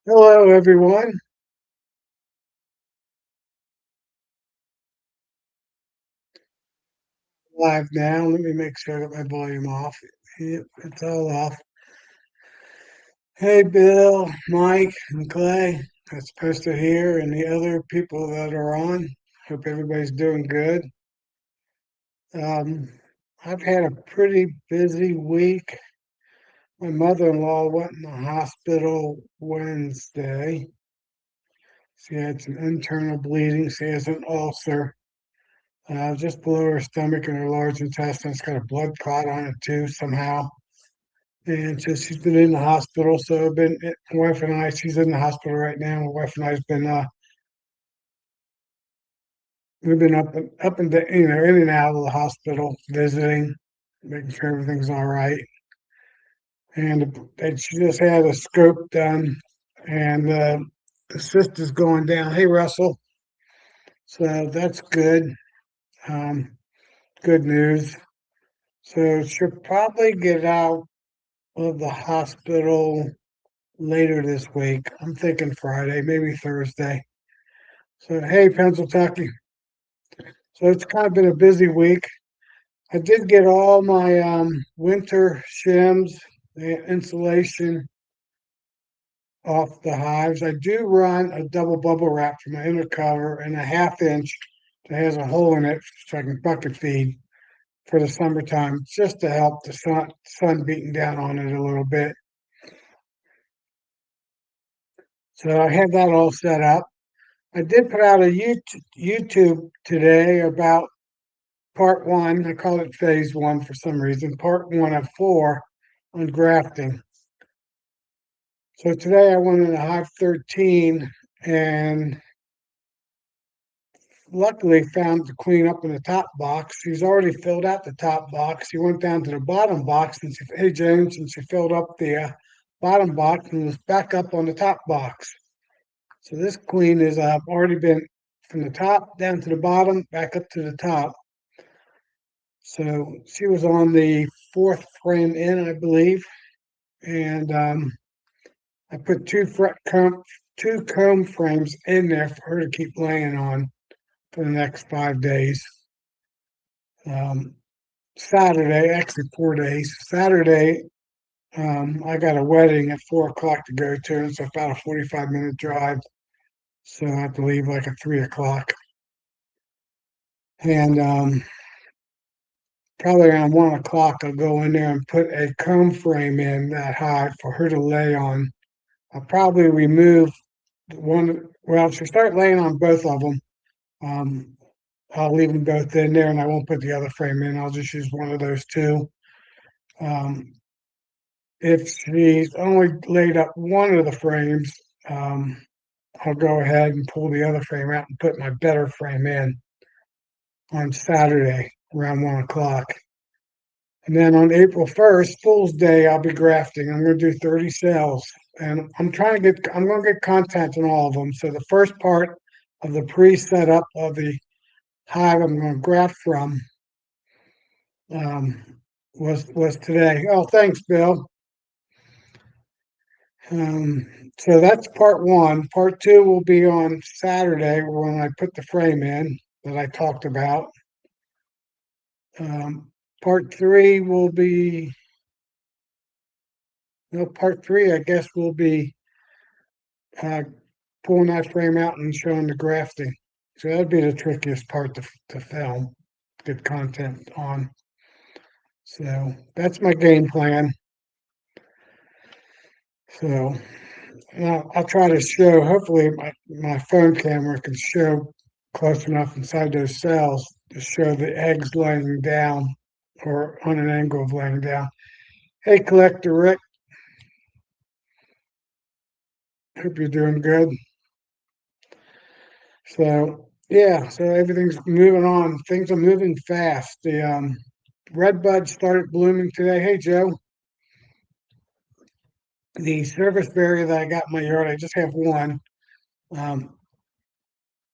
Hello, everyone. Live now. Let me make sure I got my volume off. Yep, it's all off. Hey, Bill, Mike, and Clay. That's Poster here, and the other people that are on. Hope everybody's doing good. Um, I've had a pretty busy week. My mother-in-law went in the hospital Wednesday. She had some internal bleeding. She has an ulcer just below her stomach and her large intestine. It's got a blood clot on it too somehow. And so she's been in the hospital. So I've been, my wife and I, she's in the hospital right now. My wife and I's been, we've been up and down, in and out of the hospital visiting, making sure everything's all right. And she just had a scope done, and the cyst is going down. Hey, Russell. So that's good. Um, Good news. So she'll probably get out of the hospital later this week. I'm thinking Friday, maybe Thursday. So, hey, Pennsylvania. So it's kind of been a busy week. I did get all my winter shims, the insulation off the hives. I do run a double bubble wrap for my inner cover and a half inch that has a hole in it so I can bucket feed for the summertime, just to help the sun beating down on it a little bit. So I had that all set up. I did put out a YouTube today about part one. I call it phase one for some reason. Part one of four on grafting. So today I went into hive 13 and luckily found the queen up in the top box. He's already filled out the top box. He went down to the bottom box and she, hey James, and she filled up the bottom box and was back up on the top box. So this queen is already been from the top down to the bottom, back up to the top. So she was on the fourth frame in, I believe, and I put two comb frames in there for her to keep laying on for the next 5 days. Um, Saturday, actually 4 days. Saturday, I got a wedding at 4 o'clock to go to, and so about a 45-minute drive. So I have to leave like at 3 o'clock, and probably around 1 o'clock, I'll go in there and put a comb frame in that high for her to lay on. I'll probably remove one. Well, she'll start laying on both of them. Um, I'll leave them both in there, and I won't put the other frame in. I'll just use one of those two. Um, if she's only laid up one of the frames, um, I'll go ahead and pull the other frame out and put my better frame in on Saturday around 1 o'clock. And then on April 1st, Fool's Day, I'll be grafting. I'm going to do 30 cells. And I'm going to get content in all of them. So the first part of the pre-setup of the hive I'm going to graft from was today. Oh, thanks, Bill. Um, so that's part one. Part two will be on Saturday when I put the frame in that I talked about. Um, part three will be, no, part three, I guess, will be uh, pulling that frame out and showing the grafting. So that'd be the trickiest part to film, get content on. So that's my game plan. So I'll try to show, hopefully my phone camera can show close enough inside those cells to show the eggs laying down or on an angle of laying down. Hey, Collector Rick, hope you're doing good. So yeah, so everything's moving on. Things are moving fast. The red buds started blooming today. Hey, Joe, the service berry that I got in my yard, I just have one. Um,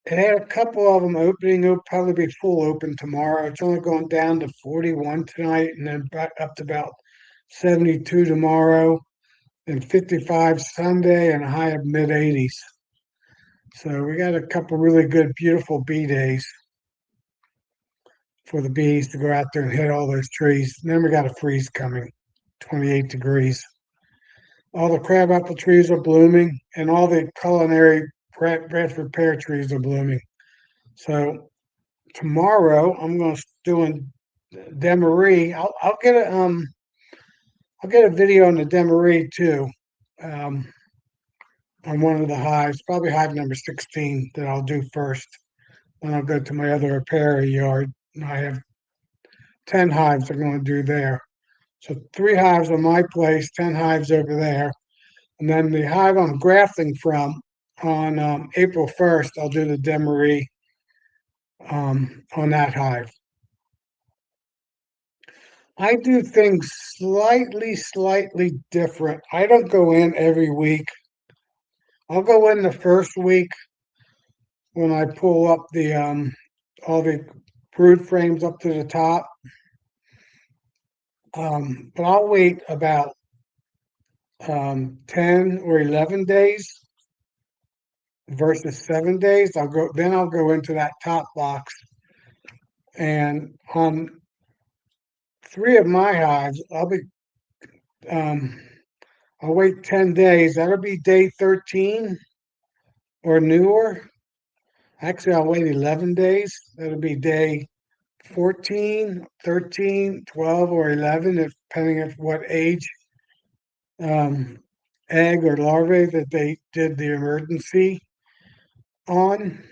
it had a couple of them opening. It'll probably be full open tomorrow. It's only going down to 41 tonight and then back up to about 72 tomorrow. and 55 Sunday, and a high of mid 80s. So we got a couple really good, beautiful bee days for the bees to go out there and hit all those trees. And then we got a freeze coming, 28 degrees. All the crabapple trees are blooming, and all the culinary Bradford pear trees are blooming. So tomorrow I'm going to doing Demery. I'll get a video on the Demery too, um, on one of the hives, probably hive number 16 that I'll do first. Then I'll go to my other apiary yard. I have 10 hives I'm going to do there. So 3 hives on my place, 10 hives over there. And then the hive I'm grafting from on April 1st, I'll do the Demery on that hive. I do things slightly different. I don't go in every week. I'll go in the first week when I pull up the all the brood frames up to the top. But I'll wait about 10 or 11 days versus 7 days. I'll go into that top box, and on 3 of my hives, um, I'll wait 10 days. That'll be day 13 or newer. Actually, I'll wait 11 days. That'll be day 14, 13, 12, or 11, depending on what age um, egg or larvae that they did the emergency on.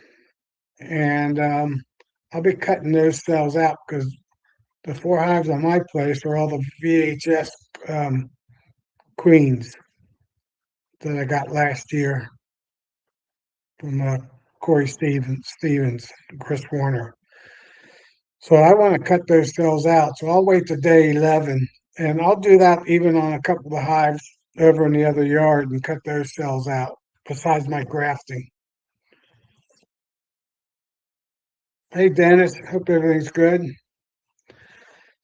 And I'll be cutting those cells out because the 4 hives on my place are all the VHS queens that I got last year from Corey Stevens, Chris Warner. So I want to cut those cells out. So I'll wait to day 11, and I'll do that even on a couple of hives over in the other yard and cut those cells out besides my grafting. Hey, Dennis, hope everything's good.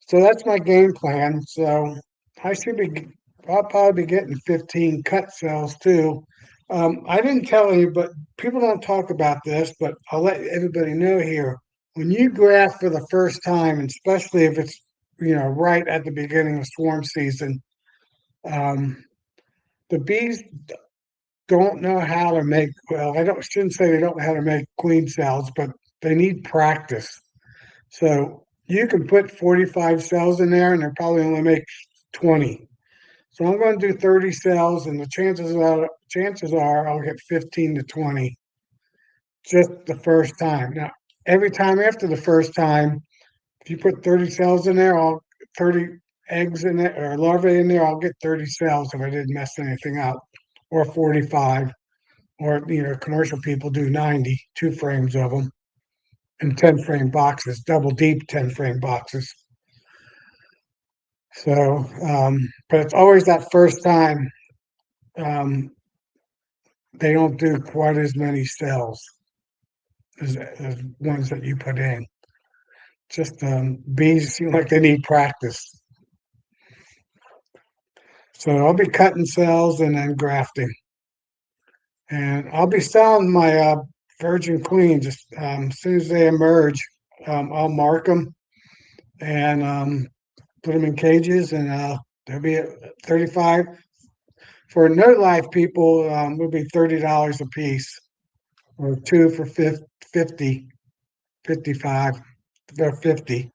So that's my game plan. So I should be, I'll probably be getting 15 cut cells too. I didn't tell you, but people don't talk about this, but I'll let everybody know here. When you graft for the first time, and especially if it's, right at the beginning of swarm season, um, the bees don't know how to make, well, shouldn't say they don't know how to make queen cells, but they need practice. So you can put 45 cells in there and they'll probably only make 20. So I'm going to do 30 cells, and the chances are I'll get 15 to 20 just the first time. Now, every time after the first time, if you put 30 cells in there, I'll 30 eggs in it or larvae in there, I'll get 30 cells if I didn't mess anything up, or 45, or commercial people do 90, 2 frames of them in 10 frame boxes, double deep 10 frame boxes. So, but it's always that first time um, they don't do quite as many cells as ones that you put in. Just bees seem like they need practice. So I'll be cutting cells and then grafting. And I'll be selling my virgin queen just as soon as they emerge. I'll mark them and put them in cages, and there'll be 35 for no live people. Will be $30 a piece, or 2 for 50, 55, or 50,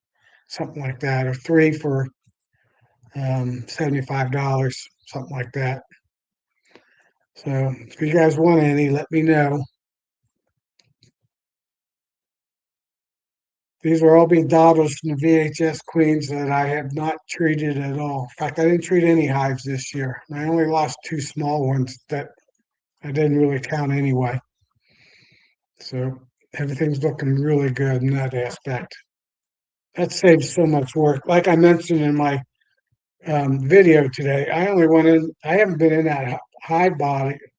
something like that, or 3 for $75, something like that. So if you guys want any, let me know. These are all being daughters from the VHS queens that I have not treated at all. In fact, I didn't treat any hives this year. I only lost 2 small ones that I didn't really count anyway. So everything's looking really good in that aspect. That saves so much work. Like I mentioned in my video today, I haven't been in that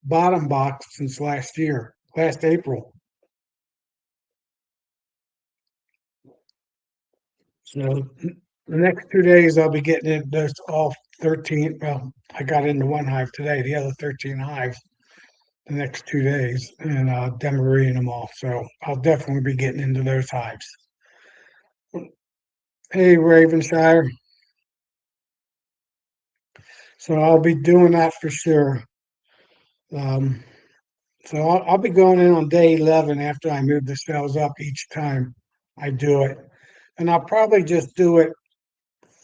bottom box since last April. So the next 2 days I'll be getting those all 13. Well, I got into one hive today, the other 13 hives the next 2 days, and demareeing them all. So I'll definitely be getting into those hives. Hey, Ravenshire. So I'll be doing that for sure. Um, so I'll be going in on day 11 after I move the cells up each time I do it. And I'll probably just do it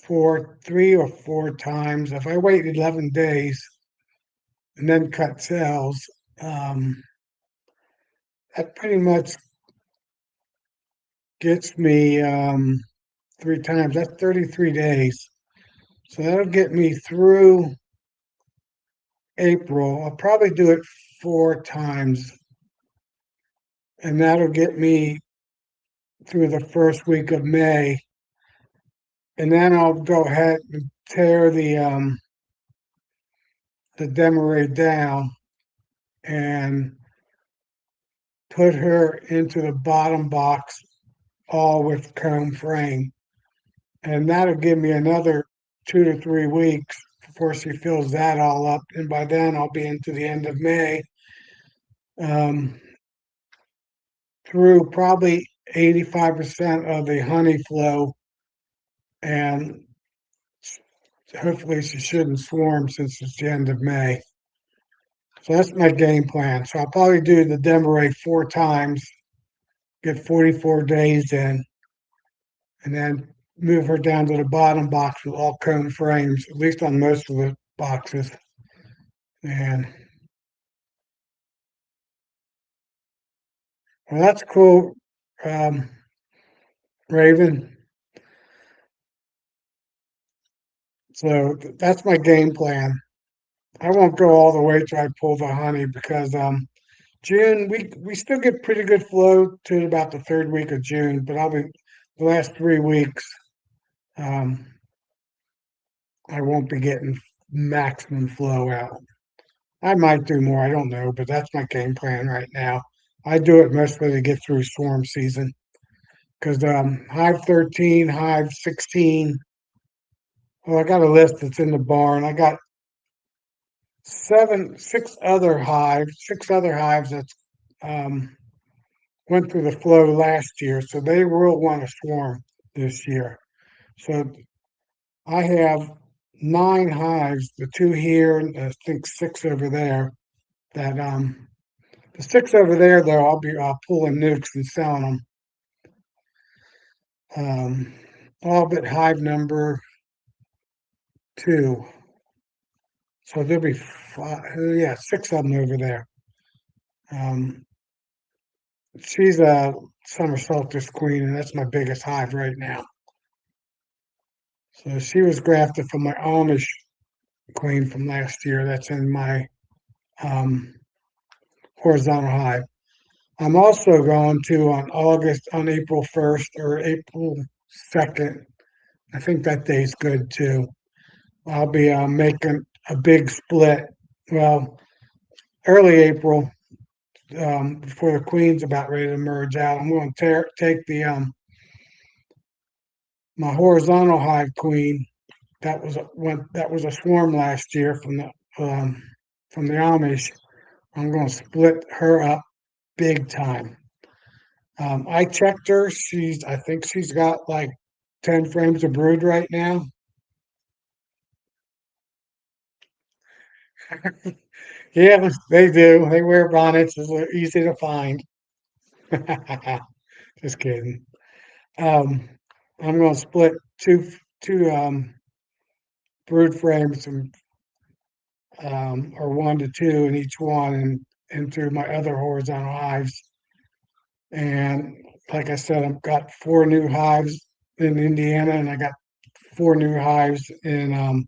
for 3 or 4 times. If I wait 11 days and then cut cells, um, that pretty much gets me 3 times. That's 33 days. So that'll get me through April. I'll probably do it 4 times, and that'll get me through the first week of May. And then I'll go ahead and tear the demarate down and put her into the bottom box, all with comb frame. And that'll give me another 2 to 3 weeks before she fills that all up. And by then I'll be into the end of May, um, through probably 85% of the honey flow, and hopefully she shouldn't swarm since it's the end of May. So that's my game plan. So I'll probably do the demarate 4 times, get 44 days in, and then move her down to the bottom box with all cone frames, at least on most of the boxes. And well, that's cool, um, Raven. So that's my game plan. I won't go all the way till I pull the honey because June we still get pretty good flow to about the third week of June, but I'll be the last 3 weeks. Um, I won't be getting maximum flow out. I might do more, I don't know, but that's my game plan right now. I do it mostly to get through swarm season because hive 13, hive 16. Well, I got a list that's in the barn. I got six other hives that um, went through the flow last year, so they will want to swarm this year. So I have 9 hives, the 2 here, and I think 6 over there. That the 6 over there, though, I'll be pulling nukes and selling them. All but hive number 2. So there'll be yeah, 6 of them over there. Um, she's a summer solstice queen, and that's my biggest hive right now. So she was grafted from my Amish queen from last year. That's in my um, horizontal hive. I'm also going to on April 1st or April 2nd. I think that day's good too. I'll be making a big split. Well, early April, before the queen's about ready to merge out. I'm going to take the my horizontal hive queen. That was a swarm last year um, from the Amish. I'm going to split her up big time. I checked her. I think she's got like 10 frames of brood right now. Yeah, they do. They wear bonnets. It's easy to find. Just kidding. Um, I'm going to split two brood frames or 1 to 2 in each one and into my other horizontal hives. And like I said, I've got 4 new hives in Indiana, and I got 4 new hives in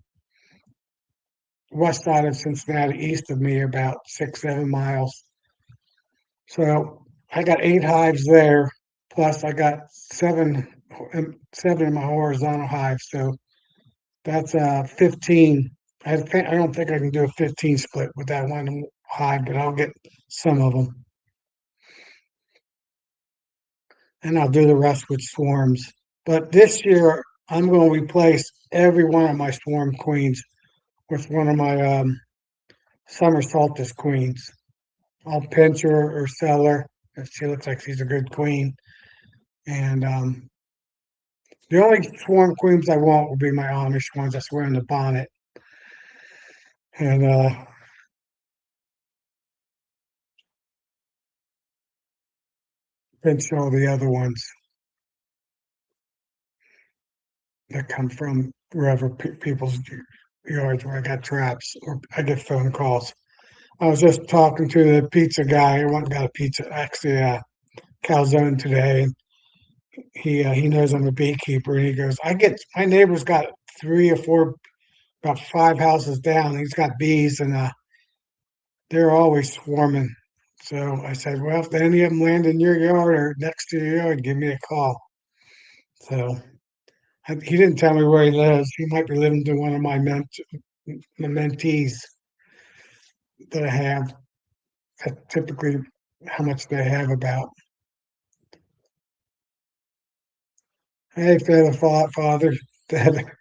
west side of Cincinnati, east of me, about 6, 7 miles. So I got 8 hives there, plus I got seven in my horizontal hive. So that's 15. I don't think I can do a 15 split with that one hive, but I'll get some of them, and I'll do the rest with swarms. But this year, I'm going to replace every one of my swarm queens with one of my summer solstice queens. I'll pinch her or sell her if she looks like she's a good queen. And the only swarm queens I want will be my Amish ones that's wearing the bonnet. And pinch all the other ones that come from wherever people's yards where I got traps or I get phone calls. I was just talking to the pizza guy. I went and got a pizza, actually a calzone today. And he knows I'm a beekeeper, and he goes, "I get my neighbor's got three or four, about five houses down. He's got bees, and they're always swarming." So I said, "Well, if any of them land in your yard or next to your yard, give me a call." So he didn't tell me where he lives. He might be living to one of my mentees that I have. That's typically how much they have about. Hey, father, feather,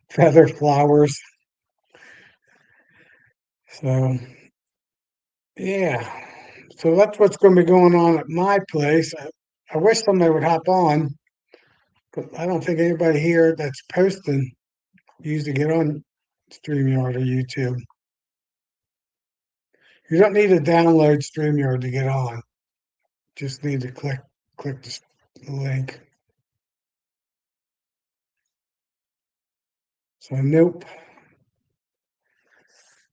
feather flowers. So yeah, so that's what's going to be going on at my place. I wish somebody would hop on, but I don't think anybody here that's posting usually get on StreamYard or YouTube. You don't need to download StreamYard to get on. Just need to click the link. So nope.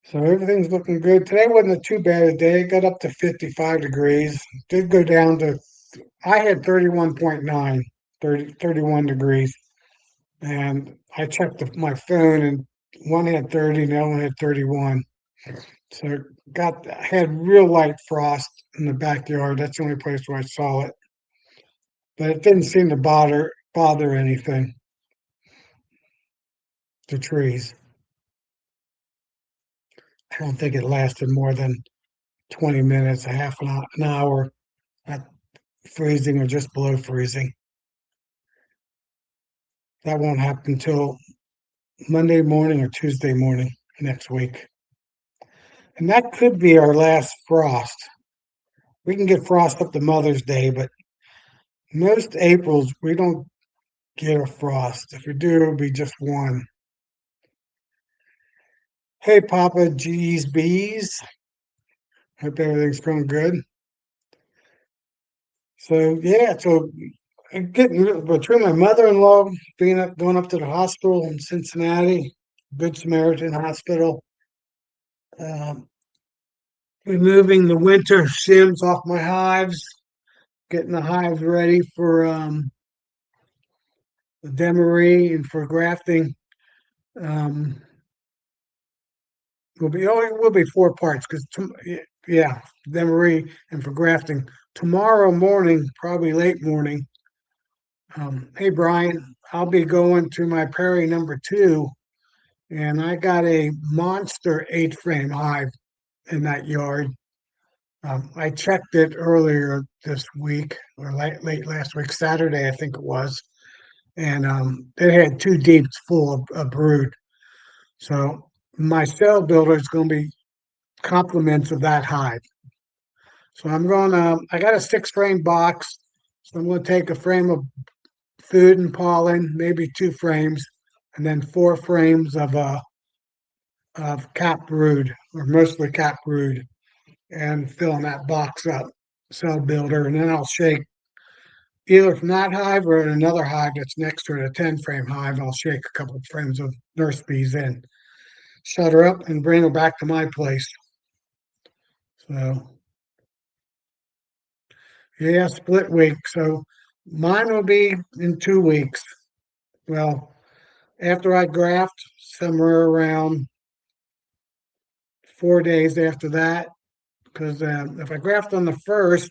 So everything's looking good. Today wasn't a too bad a day. It got up to 55 degrees. Did go down to I had 31.9, 31 degrees. And I checked my phone and one had 30 and the other one had 31. So got had real light frost in the backyard. That's the only place where I saw it. But it didn't seem to bother anything, the trees. I don't think it lasted more than 20 minutes, a half an hour at freezing or just below freezing. That won't happen until Monday morning or Tuesday morning next week. And that could be our last frost. We can get frost up to Mother's Day, but most Aprils we don't get a frost. If we do, it'll be just one. Hey, Papa G's Bees. Hope everything's going good. So yeah, so getting between my mother-in-law being going up to the hospital in Cincinnati, Good Samaritan Hospital, um, removing the winter shims off my hives, getting the hives ready for the demery and for grafting. Um, will be four parts because yeah, demery and for grafting tomorrow morning, probably late morning. Hey Brian, I'll be going to my prairie number two, and I got a monster 8 frame hive in that yard. I checked it earlier this week or late last week, Saturday, I think it was, and it had two deeps full of brood. So my cell builder is going to be compliments of that hive. So I got a 6 frame box. So I'm going to take a frame of food and pollen, maybe 2 frames, and then 4 frames of cap brood, or mostly cap brood, and filling that box up, cell builder. And then I'll shake either from that hive or another hive that's next to it, a 10 frame hive. I'll shake a couple of frames of nurse bees in, shut her up, and bring her back to my place. So yeah, split week. So mine will be in 2 weeks. Well, after I graft, somewhere around 4 days after that, because if I graft on the first,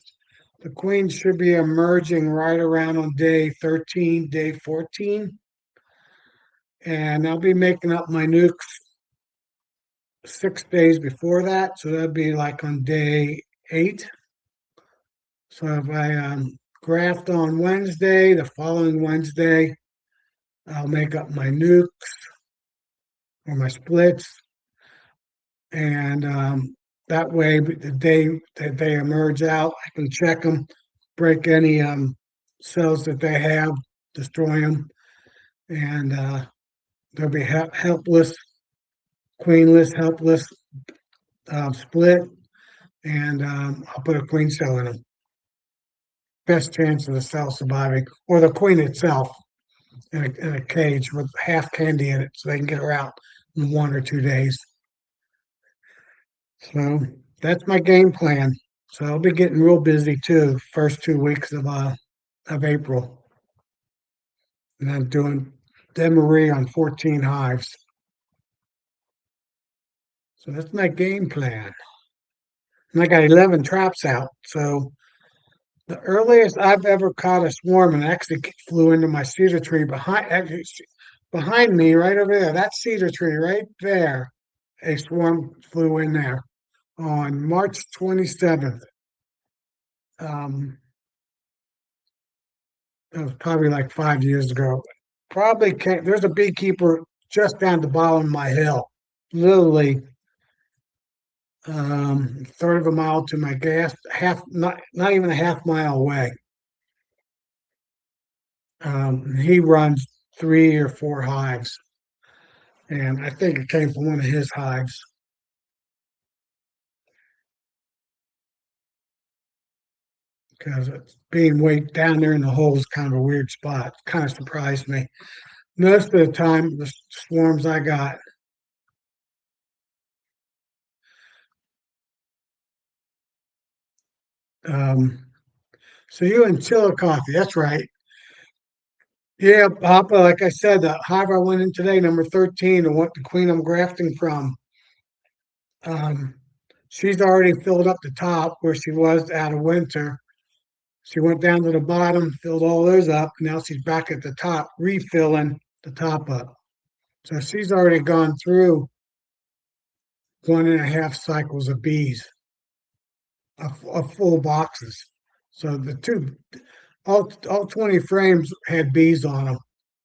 the queen should be emerging right around on day 13, day 14. And I'll be making up my nukes 6 days before that. So that'd be like on day 8. So if I graft on Wednesday, the following Wednesday, I'll make up my nukes. or my splits, and that way, the day that they emerge out, I can check them, break any cells that they have, destroy them, and they'll be helpless, queenless, helpless, split, and I'll put a queen cell in them. Best chance of the cell surviving, or the queen itself in a cage with half candy in it, so they can get her out in 1 or 2 days. So that's my game plan. So I'll be getting real busy too, first 2 weeks of April. And I'm doing demery on 14 hives. So that's my game plan. And I got 11 traps out. So the earliest I've ever caught a swarm and actually flew into my cedar tree behind me, right over there, that cedar tree right there, a swarm flew in there on March 27th. Um, it was probably like 5 years ago. Probably can't, there's a beekeeper just down the bottom of my hill, literally third of a mile to my gas, not even a half mile away. He runs 3 or 4 hives, and I think it came from one of his hives because it's being way down there in the hole is kind of a weird spot. Kind of surprised me. Most of the time, the swarms I got, um, so you and Chillicothe, that's right. Yeah, Papa, like I said, the hive I went in today, number 13, and what the queen I'm grafting from, um, she's already filled up the top where she was out of winter. She went down to the bottom, filled all those up. Now she's back at the top, refilling the top up. So she's already gone through 1.5 cycles of bees, of full boxes. So the two, all 20 frames had bees on them,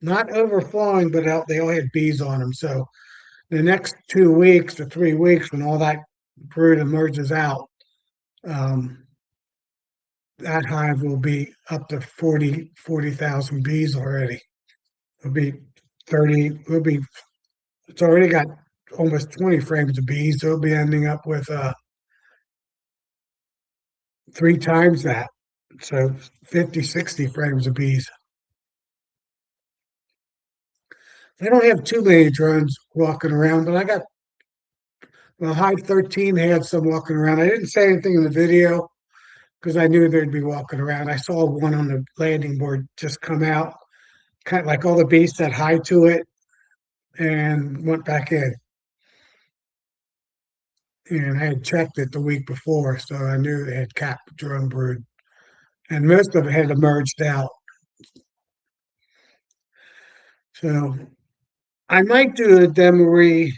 not overflowing, but they all had bees on them. So the next 2 weeks or 3 weeks, when all that brood emerges out, um, that hive will be up to 40,000 bees already. It'll be 30, it's already got almost 20 frames of bees. So it'll be ending up with 3 times that. So 50, 60 frames of bees. They don't have too many drones walking around, but I got, well, Hive 13 had some walking around. I didn't say anything in the video because I knew they'd be walking around. I saw one on the landing board just come out, kind of like all the bees said hi to it and went back in. And I had checked it the week before, so I knew they had capped the drone brood. And most of it had emerged out. So I might do a demory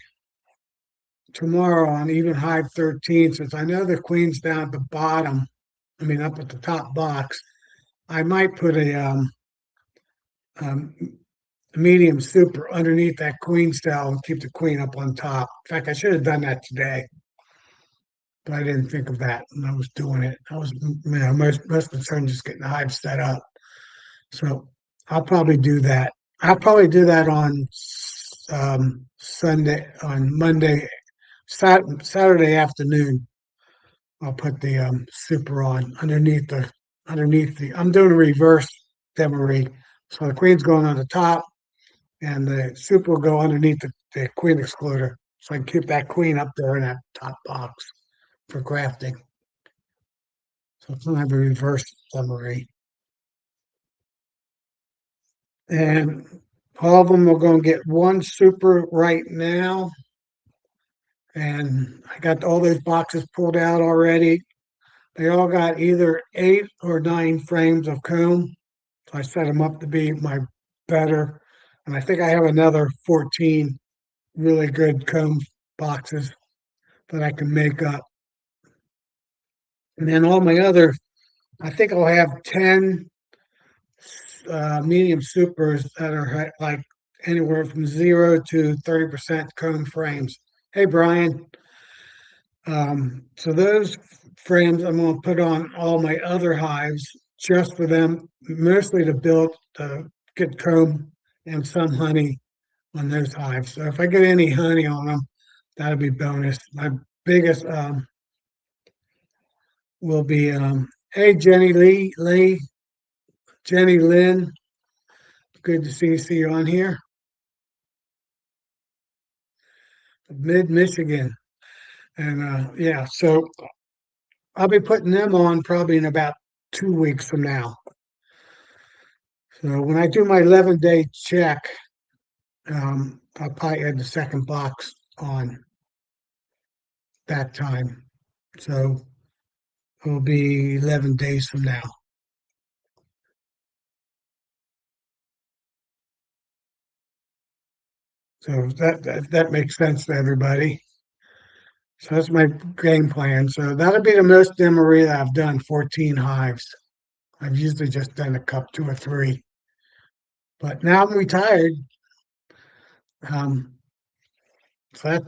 tomorrow on even Hive 13, since I know the queen's down at the bottom. I mean, up at the top box. I might put um, medium super underneath that queen cell and keep the queen up on top. In fact, I should have done that today, but I didn't think of that when I was doing it. I was, most concerned just getting the hive set up. So I'll probably do that. I'll probably do that on Sunday, on Monday, Saturday afternoon. I'll put the super on underneath the. I'm doing a reverse demery, so the queen's going on the top, and the super will go underneath the queen excluder, so I can keep that queen up there in that top box for grafting. So it's gonna have a reverse demery, and all of them are going to get one super right now. And I got all those boxes pulled out already. They all got either 8 or 9 frames of comb. So I set them up to be my better. And I think I have another 14 really good comb boxes that I can make up. And then all my other, I think I'll have 10 medium supers that are like anywhere from 0 to 30% comb frames. Hey, Brian. So those frames I'm going to put on all my other hives just for them, mostly to build, to get comb and some honey on those hives. So if I get any honey on them, that'll be bonus. My biggest will be hey Jenny Lynn, good to see you on here, mid Michigan, and yeah, so I'll be putting them on probably in about 2 weeks from now. So when I do my 11-day check, I'll probably add the second box on that time. So it'll be 11 days from now. So that makes sense to everybody. So that's my game plan. So that'll be the most demory that I've done, 14 hives. I've usually just done a cup, two or three. But now I'm retired. Um, so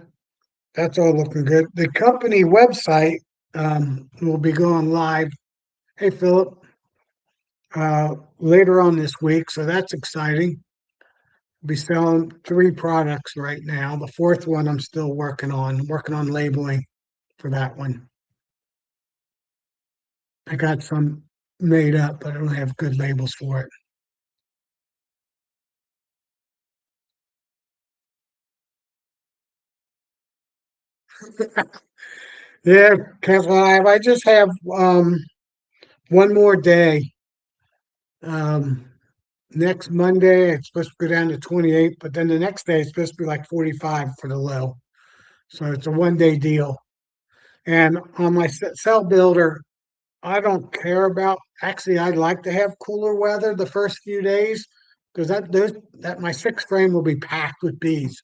that's all looking good. The company website will be going live. Hey, Philip, later on this week. So that's exciting. Be selling three products right now. The fourth one I'm still working on labeling for that one. I got some made up, but I don't have good labels for it. Yeah, because I just have one more day. Um, Next Monday, it's supposed to go down to 28, but then the next day it's supposed to be like 45 for the low. So it's a 1 day deal. And on my cell builder, I don't care about. Actually, I'd like to have cooler weather the first few days because that my sixth frame will be packed with bees.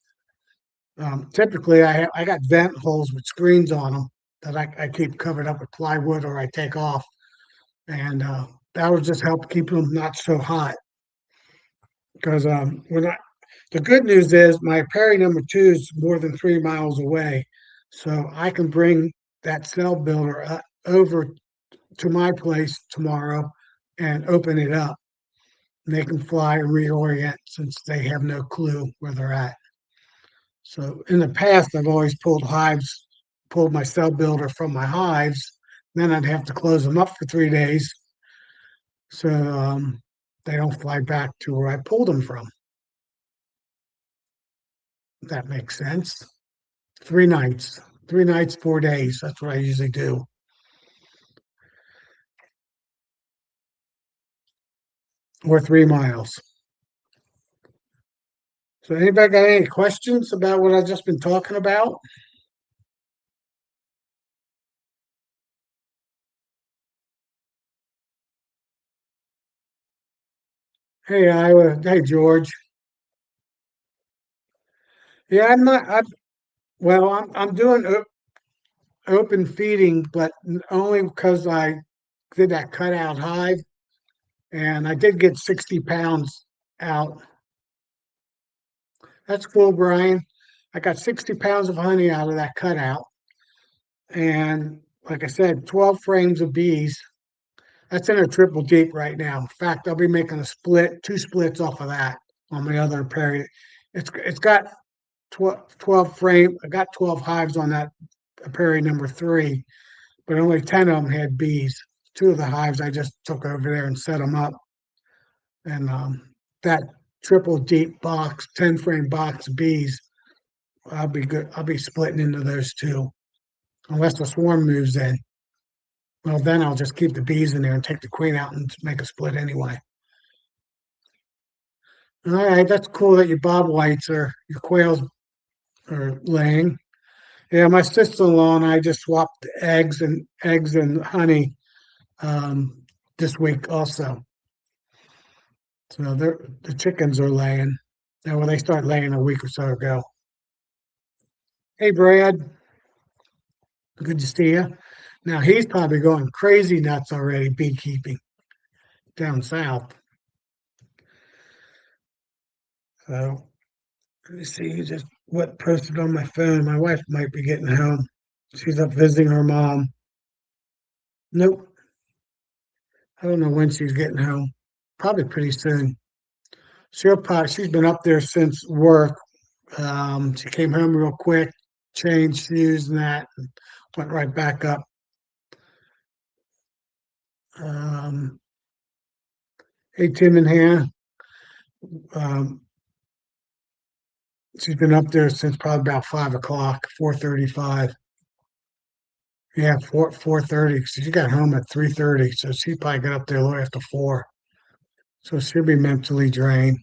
Typically, I got vent holes with screens on them that I keep covered up with plywood or I take off, and that will just help keep them not so hot. Because when I the good news is my Perry number two is more than 3 miles away, so I can bring that cell builder over to my place tomorrow and open it up. And they can fly and reorient since they have no clue where they're at. So in the past, I've always pulled my cell builder from my hives. Then I'd have to close them up for 3 days so they don't fly back to where I pulled them from. If that makes sense. 3 nights, 3 nights, 4 days. That's what I usually do. Or 3 miles. So anybody got any questions about what I've just been talking about? Hey, Iowa. Hey, George. Yeah, I'm not. Well, I'm doing open feeding, but only because I did that cutout hive, and I did get 60 pounds out. That's cool, Brian. I got 60 pounds of honey out of that cutout, and like I said, 12 frames of bees. That's in a triple deep right now. In fact, I'll be making a split, two splits off of that on my other period. It's got 12 frame. I got 12 hives on that Perry number three, but only 10 of them had bees. Two of the hives I just took over there and set them up. And that triple deep box, 10 frame box of bees, I'll be good. I'll be splitting into those two, unless the swarm moves in. Well, then I'll just keep the bees in there and take the queen out and make a split anyway. All right, that's cool that your bob whites or your quails are laying. Yeah, my sister-in-law and I just swapped eggs and honey um, this week also. So the chickens are laying. Now, well, they start laying a week or so ago. Hey, Brad, good to see you. Now he's probably going crazy nuts already beekeeping down south. So Let me see just what posted on my phone. My wife might be getting home. She's up visiting her mom. Nope, I don't know when she's getting home. Probably pretty soon. She's been up there since work. She came home real quick, changed shoes and that, and went right back up. Um, hey, Tim and Hannah. Um, she's been up there since probably about 5 o'clock, 4:35. Yeah, 4:30. So she got home at 3:30. So she probably got up there a little after 4. So she'll be mentally drained.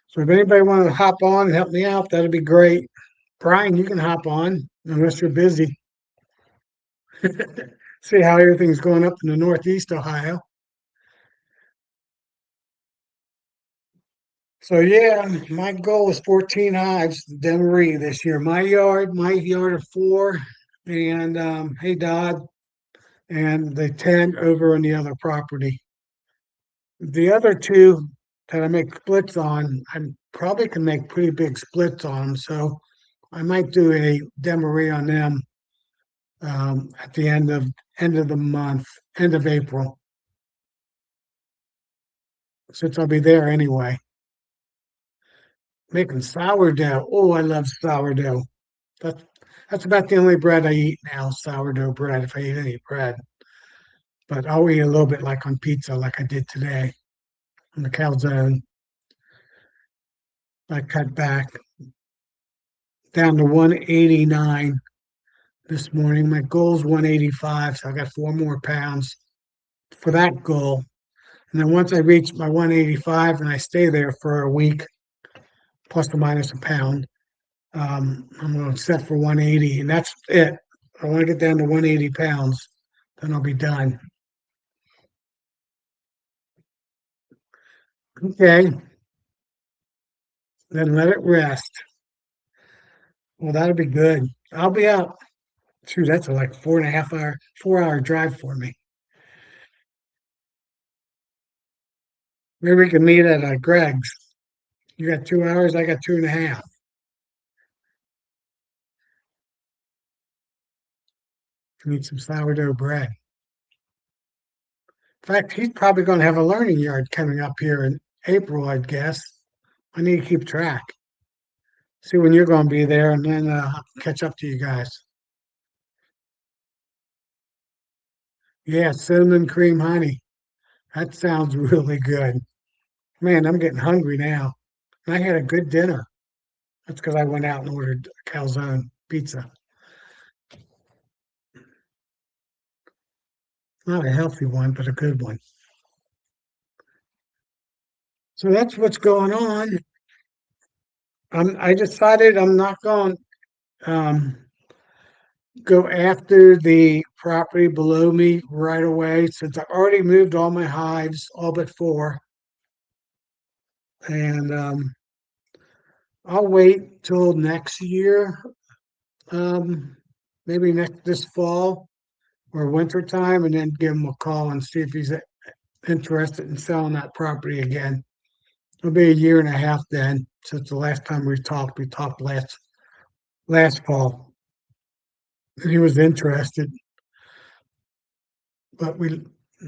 So if anybody want to hop on and help me out, that'd be great. Brian, you can hop on unless you're busy. See how everything's going up in the Northeast Ohio. So yeah, my goal is 14 hives, Demery this year. My yard of 4, and hey Dodd, and the 10 over on the other property. The other two that I make splits on, I probably can make pretty big splits on them. So I might do a Demery on them at the end of the month, end of April, since I'll be there anyway. Making sourdough. Oh, I love sourdough. That's that's about the only bread I eat now, sourdough bread, if I eat any bread. But I'll eat a little bit like on pizza, like I did today on the calzone. I cut back down to 189 this morning. My goal is 185, so I got 4 more pounds for that goal. And then once I reach my 185 and I stay there for a week, plus or minus a pound, I'm going to set for 180, and that's it. I want to get down to 180 pounds, then I'll be done. Okay, then let it rest. Well, that'll be good. I'll be out. Shoot, that's like 4.5 hour, 4 hour drive for me. Maybe we can meet at Greg's. You got 2 hours, I got 2.5. Need some sourdough bread. In fact, he's probably going to have a learning yard coming up here in April, I'd guess. I need to keep track. See when you're going to be there, and then catch up to you guys. Yeah, cinnamon cream honey. That sounds really good. Man, I'm getting hungry now. And I had a good dinner. That's because I went out and ordered a calzone pizza. Not a healthy one, but a good one. So that's what's going on. I decided I'm not going to go after the property below me right away since I already moved all my hives, all but 4. And I'll wait till next year, um, maybe next this fall or winter time, and then give him a call and see if he's interested in selling that property again. It'll be a year and a half then since the last time we talked. We talked last fall, and he was interested, but we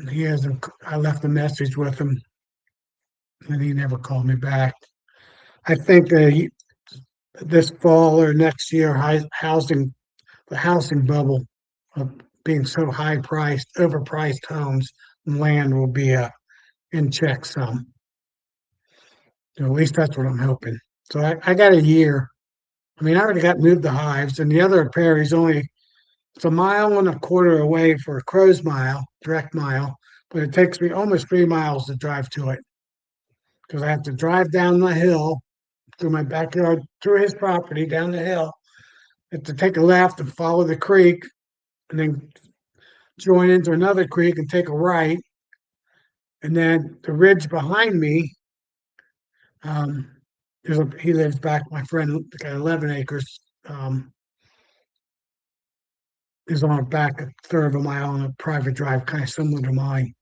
he hasn't. I left a message with him, and he never called me back. I think that this fall or next year, the housing bubble of being so high priced, overpriced homes and land will be in check some. At least that's what I'm hoping. So I got a year. I mean, I already got moved the hives, and the other pair is only it's a mile and a quarter away for a crow's mile, direct mile, but it takes me almost 3 miles to drive to it because I have to drive down the hill through my backyard, through his property, down the hill. I have to take a left and follow the creek, and then join into another creek and take a right, and then the ridge behind me. Um, he lives back. My friend got 11 acres. Is on a back a third of a mile on a private drive, kind of similar to mine.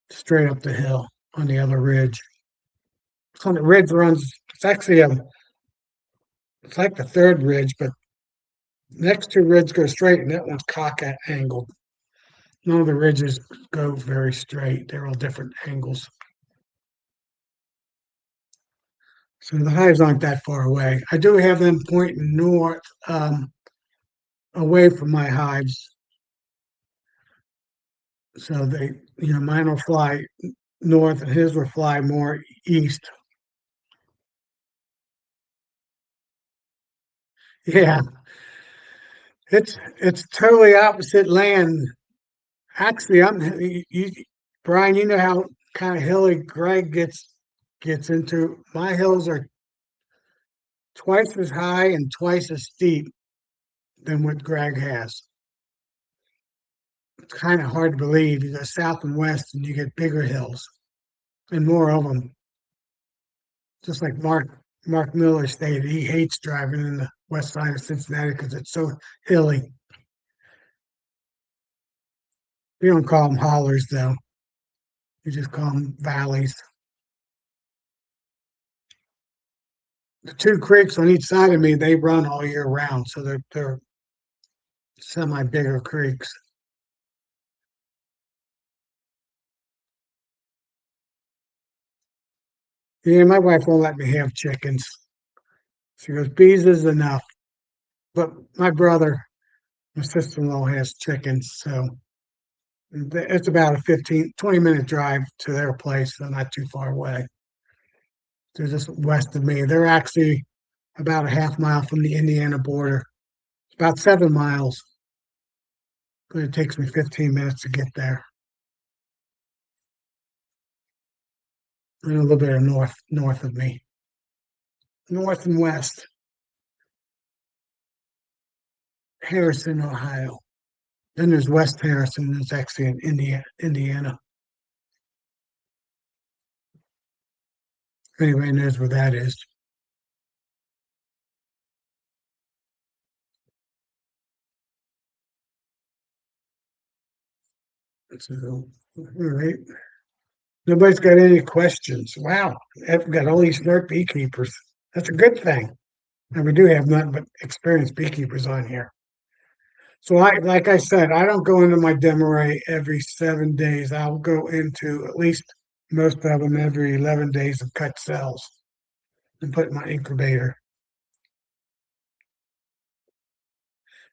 straight up the hill on the other ridge. So the ridge runs, it's actually it's like the third ridge, but next two ridges go straight and that one's cock angled. None of the ridges go very straight. They're all different angles. So the hives aren't that far away. I do have them pointing north, away from my hives. So mine will fly north and his will fly more east. Yeah, it's totally opposite land. Actually, Brian, you know how kind of hilly Greg gets into. My hills are twice as high and twice as steep than what Greg has. It's kind of hard to believe. You go south and west, and you get bigger hills and more of them. Just like Mark Miller stated, he hates driving in the west side of Cincinnati because it's so hilly. We don't call them hollers though. We just call them valleys. The two creeks on each side of me, they run all year round, so they're semi bigger creeks. Yeah, my wife won't let me have chickens. She goes, bees is enough. But my sister-in-law has chickens, so it's about a 15, 20 minute drive to their place. They're not too far away. They're just west of me. They're actually about a half mile from the Indiana border. It's about 7 miles, but it takes me 15 minutes to get there. And a little bit of north of me, north and west, Harrison, Ohio. Then there's West Harrison. It's actually in Indiana. Anybody knows where that is. So, all right. Nobody's got any questions. Wow, I've got all these smart beekeepers. That's a good thing. And we do have nothing but experienced beekeepers on here. So like I said, I don't go into my demeray every 7 days. I'll go into at least most of them every 11 days of cut cells and put in my incubator.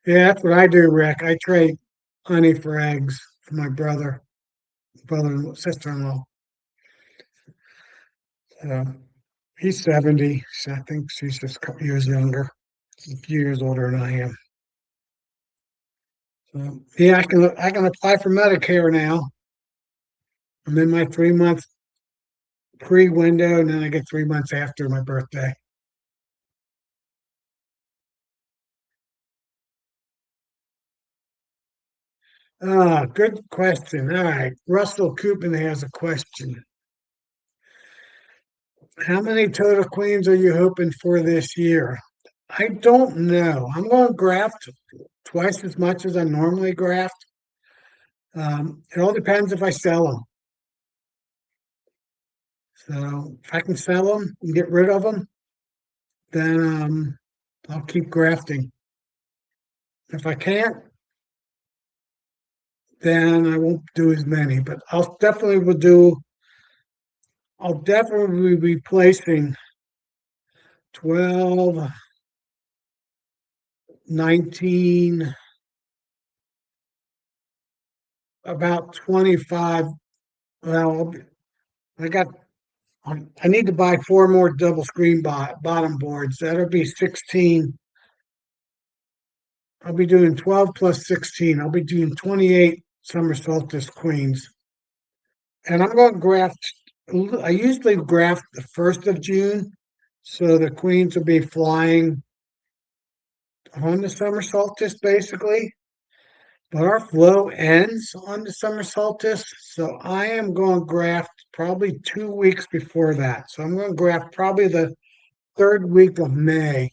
Yeah, that's what I do, Rick. I trade honey for eggs for my brother-in-law, sister-in-law. He's 70. So I think she's just a couple years younger. She's a few years older than I am. So yeah, I can apply for Medicare now. I'm in my 3 month pre-window, and then I get 3 months after my birthday. Good question. All right, Russell Koopman has a question. How many total queens are you hoping for this year? I don't know. I'm going to graft twice as much as I normally graft. It all depends if I sell them. So if I can sell them and get rid of them, then I'll keep grafting. If I can't, then I won't do as many. But I'll definitely be placing 12, 19, about 25. Well, I got I need to buy four more double screen bottom boards. That'll be 16. I'll be doing 12 plus 16. I'll be doing 28 summer solstice queens. And I'm going to graft. I usually graft the 1st of June. So the queens will be flying on the summer solstice basically. But our flow ends on the summer solstice. So I am going to graft probably 2 weeks before that. So I'm going to graft probably the third week of May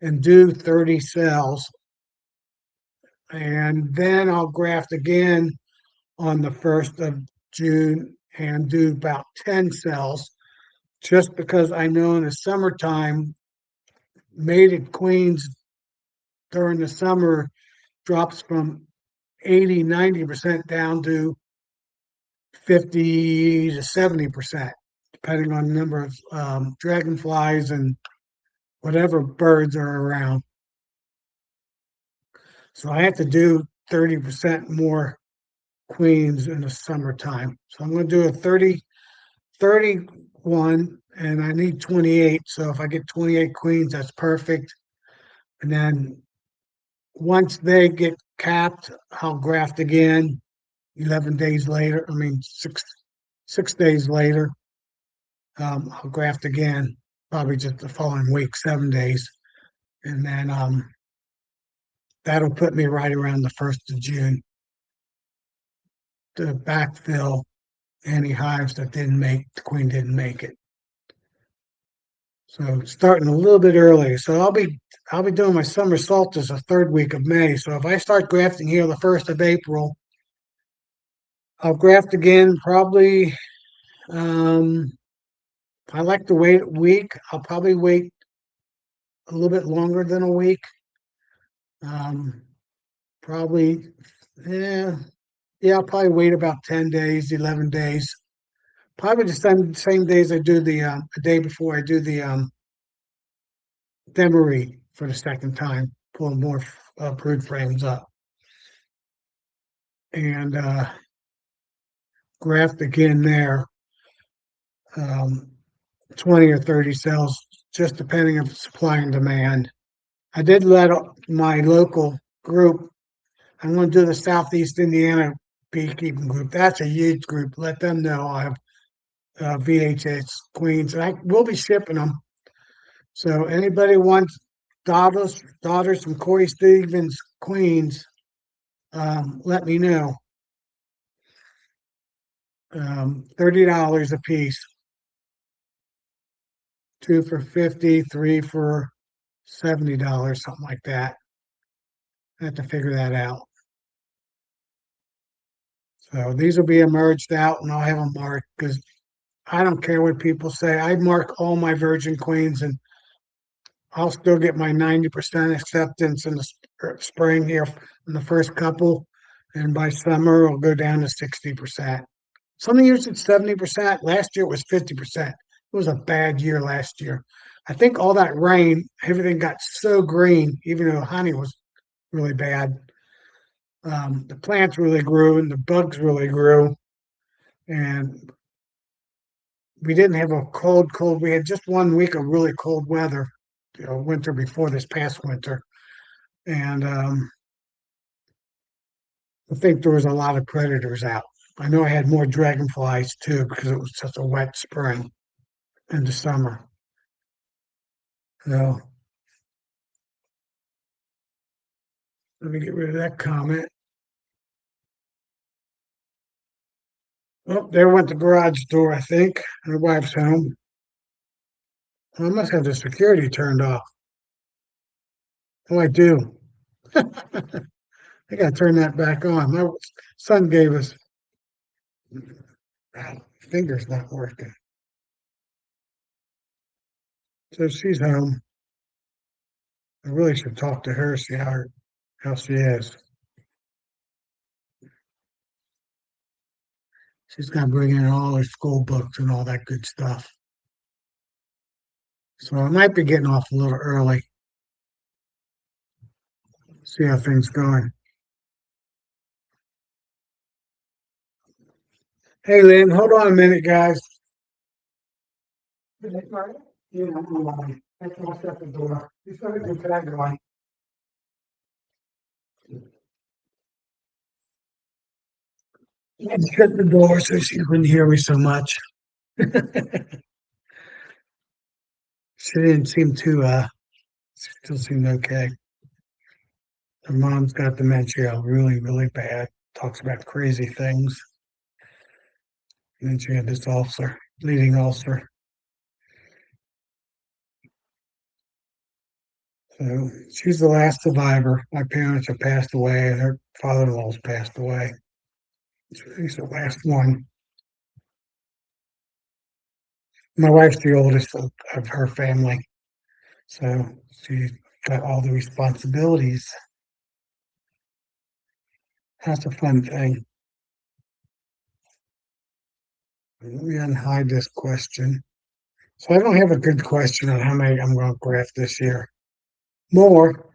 and do 30 cells. And then I'll graft again on the 1st June and do about 10 cells just because I know in the summertime, mated queens during the summer drops from 80, 90% down to 50 to 70%, depending on the number of dragonflies and whatever birds are around. So I have to do 30% more queens in the summertime. So I'm going to do a 31 and I need 28. So if I get 28 queens, that's perfect. And then once they get capped, I'll graft again 11 days later. I mean, 6 days later, I'll graft again, probably just the following week, 7 days. And then that'll put me right around the 1st of June to backfill any hives that the queen didn't make it. So starting a little bit early. So I'll be doing my summer solstice the 3rd week of May. So if I start grafting here the 1st of April, I'll graft again probably. Um, I like to wait a week. I'll probably wait a little bit longer than a week. Um, probably, yeah, yeah. I'll probably wait about 10 days, 11 days. Probably the same days I do the day before I do the demery for the second time, pull more brood frames up and graft again there, um, 20 or 30 cells, just depending on supply and demand. I did let my local group, I'm going to do the Southeast Indiana beekeeping group. That's a huge group. Let them know I have VHS queens, and I will be shipping them. So anybody wants daughters from Corey Stevens queens, let me know. $30 a piece, two for 50, three for $70, something like that. I have to figure that out. So these will be emerged out, and I'll have them marked because I don't care what people say. I mark all my virgin queens, and I'll still get my 90% acceptance in the spring here in the first couple, and by summer it'll go down to 60%. Some years it's 70%. Last year it was 50%. It was a bad year last year. I think all that rain, everything got so green, even though honey was really bad. The plants really grew and the bugs really grew. And we didn't have a cold. We had just 1 week of really cold weather, winter before this past winter. And I think there was a lot of predators out. I know I had more dragonflies too because it was such a wet spring into summer. So let me get rid of that comment. Oh, there went the garage door, I think. My wife's home. I must have the security turned off. Oh, I do. I gotta turn that back on. My son gave us fingers not working. So she's home. I really should talk to her, see how she is. She's got to bring in all her school books and all that good stuff. So I might be getting off a little early. See how things going. Hey, Lynn, hold on a minute, guys. Yeah, hold on. I can't shut the door. You started the tag going. I had to shut the door so she couldn't hear me so much. She didn't seem to she still seemed okay. Her mom's got dementia really, really bad. Talks about crazy things. And then she had this ulcer, bleeding ulcer. So she's the last survivor. My parents have passed away, and her father-in-law's passed away. She's the last one. My wife's the oldest of her family, so she's got all the responsibilities. That's a fun thing. Let me unhide this question. So I don't have a good question on how many I'm going to graft this year. More,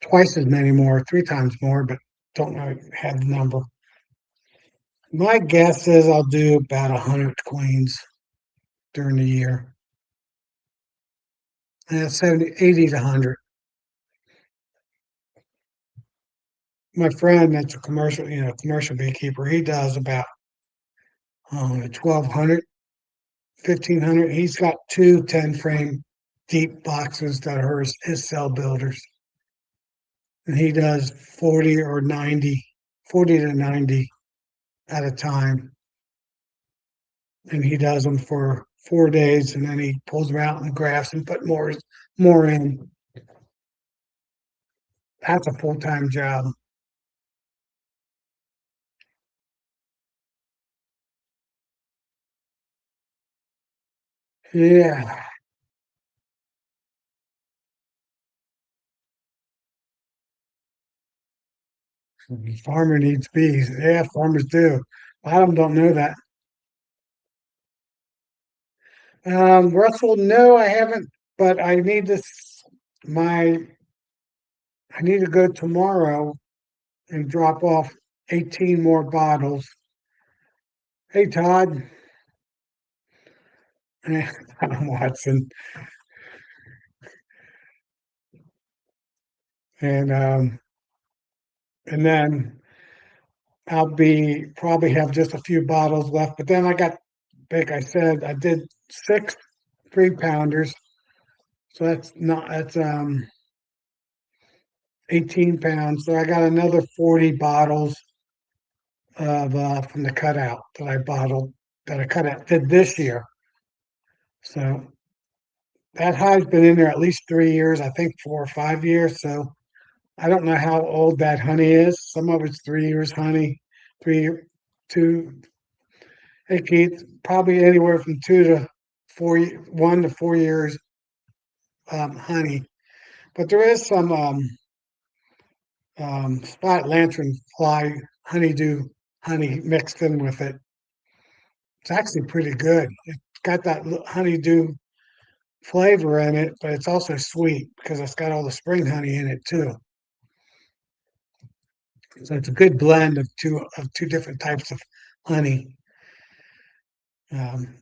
twice as many more, three times more, but don't know have the number. My guess is I'll do about 100 queens during the year. And 70, 80 to 100. My friend that's a commercial, commercial beekeeper, he does about 1,200, 1,500. He's got two 10 frame deep boxes that are his cell builders. And he does 40 or 90, 40 to 90 at a time. And he does them for 4 days and then he pulls them out and grafts and put more in. That's a full-time job. Yeah. Farmer needs bees. Yeah, farmers do. A lot of them don't know that. Russell, no, I haven't, but my I need to go tomorrow and drop off 18 more bottles. Hey Todd, I'm Watson, and and then I'll be probably have just a few bottles left. But then like I said, I did six 3 pounders, so that's 18 pounds. So I got another 40 bottles of from the cutout that I cut out did this year. So that hive's been in there at least 3 years, I think 4 or 5 years. So I don't know how old that honey is. Some of it's 3 years honey, three, two. Hey Keith, probably anywhere from 1 to 4 years honey. But there is some spot lantern fly honeydew honey mixed in with it. It's actually pretty good. It's got that honeydew flavor in it, but it's also sweet because it's got all the spring honey in it too. So it's a good blend of two different types of honey.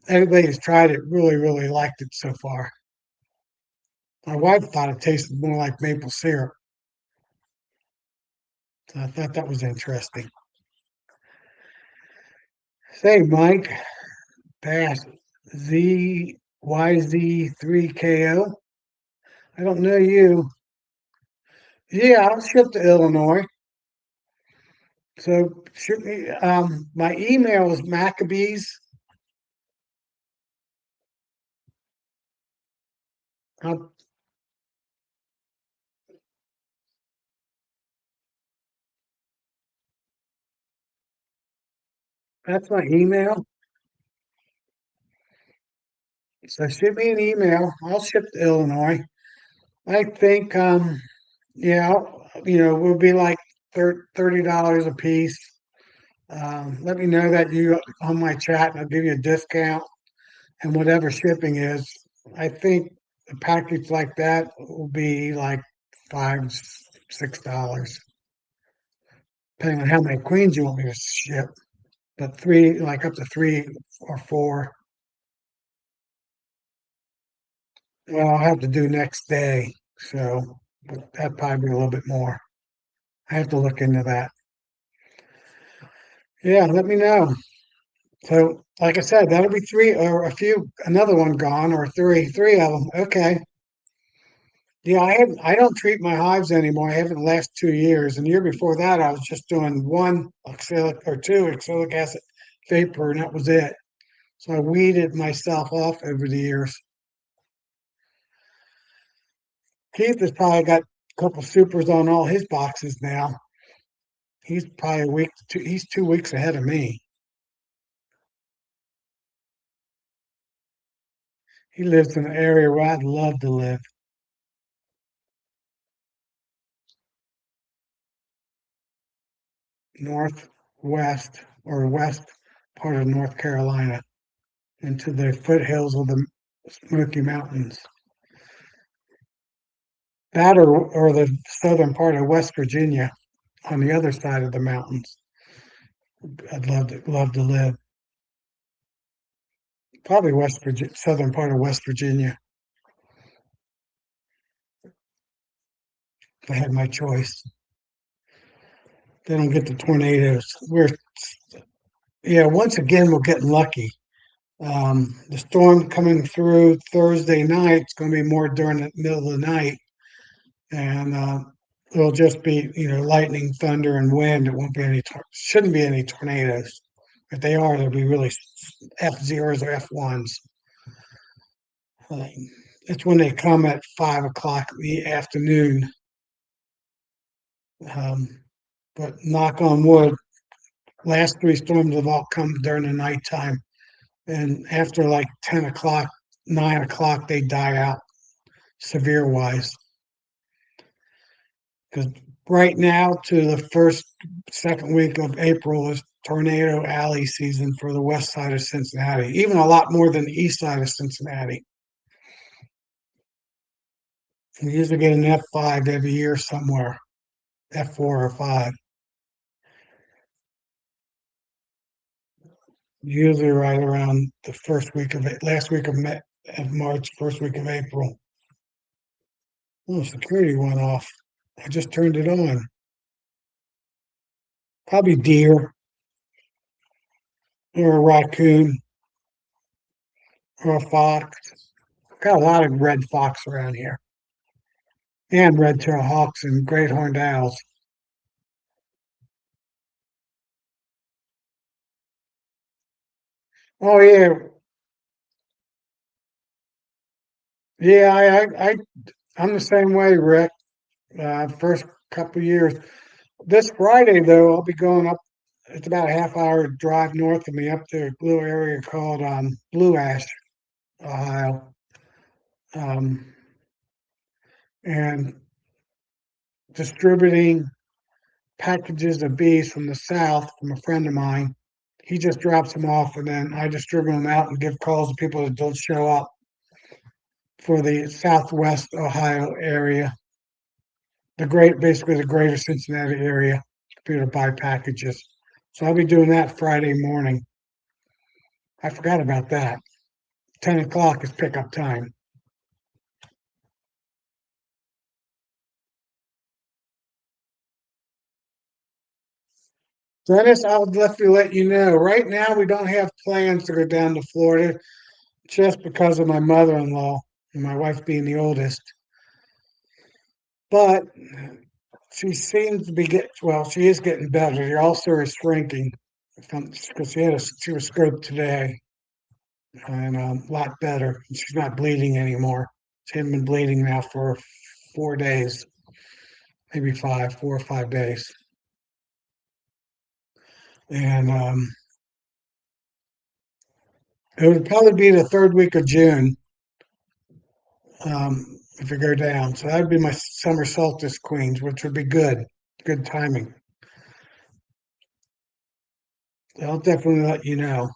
Everybody who's tried it really liked it so far. My wife thought it tasted more like maple syrup, so I thought that was interesting. Say, Mike, pass ZYZ3KO. I don't know you. Yeah, I'll ship to Illinois. So shoot me. My email is Maccabees. Uh, that's my email. So shoot me an email. I'll ship to Illinois. I think, yeah, we'll be like $30 a piece. Let me know that you on my chat, and I'll give you a discount and whatever shipping is. I think a package like that will be like $5, $6, depending on how many queens you want me to ship. But three, like up to 3 or 4. Well, I'll have to do next day, so that'd probably be a little bit more. I have to look into that. Yeah, let me know. So, like I said, that'll be three or another one gone or three of them. Okay. Yeah, I don't treat my hives anymore. I haven't the last 2 years. And the year before that, I was just doing one oxalic or two oxalic acid vapor, and that was it. So I weeded myself off over the years. Keith has probably got a couple supers on all his boxes now. He's probably a week, he's 2 weeks ahead of me. He lives in an area where I'd love to live, northwest or west part of North Carolina, into the foothills of the Smoky Mountains. That or the southern part of West Virginia on the other side of the mountains. I'd love to live. Probably West Virginia, southern part of West Virginia, if I had my choice. They don't get the tornadoes. Yeah, once again, we're getting lucky. The storm coming through Thursday night is going to be more during the middle of the night, and it'll just be lightning, thunder, and wind. It won't be shouldn't be any tornadoes. If they are, they'll be really F0s or F1s. Um, it's when they come at 5 o'clock in the afternoon. Um, but knock on wood, last three storms have all come during the nighttime, and after like 10 o'clock, 9 o'clock, they die out severe wise. Because right now to the second week of April is tornado alley season for the west side of Cincinnati, even a lot more than the east side of Cincinnati. We usually get an F5 every year somewhere, F4 or 5. Usually right around the last week of March, first week of April. Oh, security went off. I just turned it on. Probably deer or a raccoon or a fox. Got a lot of red fox around here, and red-tailed hawks and great horned owls. Oh yeah, yeah. I'm the same way, Rick. First couple of years. This Friday though, I'll be going up. It's about a half hour drive north of me up to a little area called Blue Ash, Ohio, um, and distributing packages of bees from the south from a friend of mine. He just drops them off, and then I distribute them out and give calls to people that don't show up for the southwest Ohio area, basically the greater Cincinnati area, for people to buy packages. So I'll be doing that Friday morning. I forgot about that. 10 o'clock is pickup time. Dennis, I'll definitely let you know. Right now, we don't have plans to go down to Florida just because of my mother-in-law and my wife being the oldest. But she seems to be well, she is getting better. The ulcer is shrinking because she was scoped today and a lot better. She's not bleeding anymore. She hadn't been bleeding now for 4 days, maybe 4 or 5 days. And it would probably be the third week of June if we go down. So that would be my summer solstice queens, which would be good timing. I'll definitely let you know.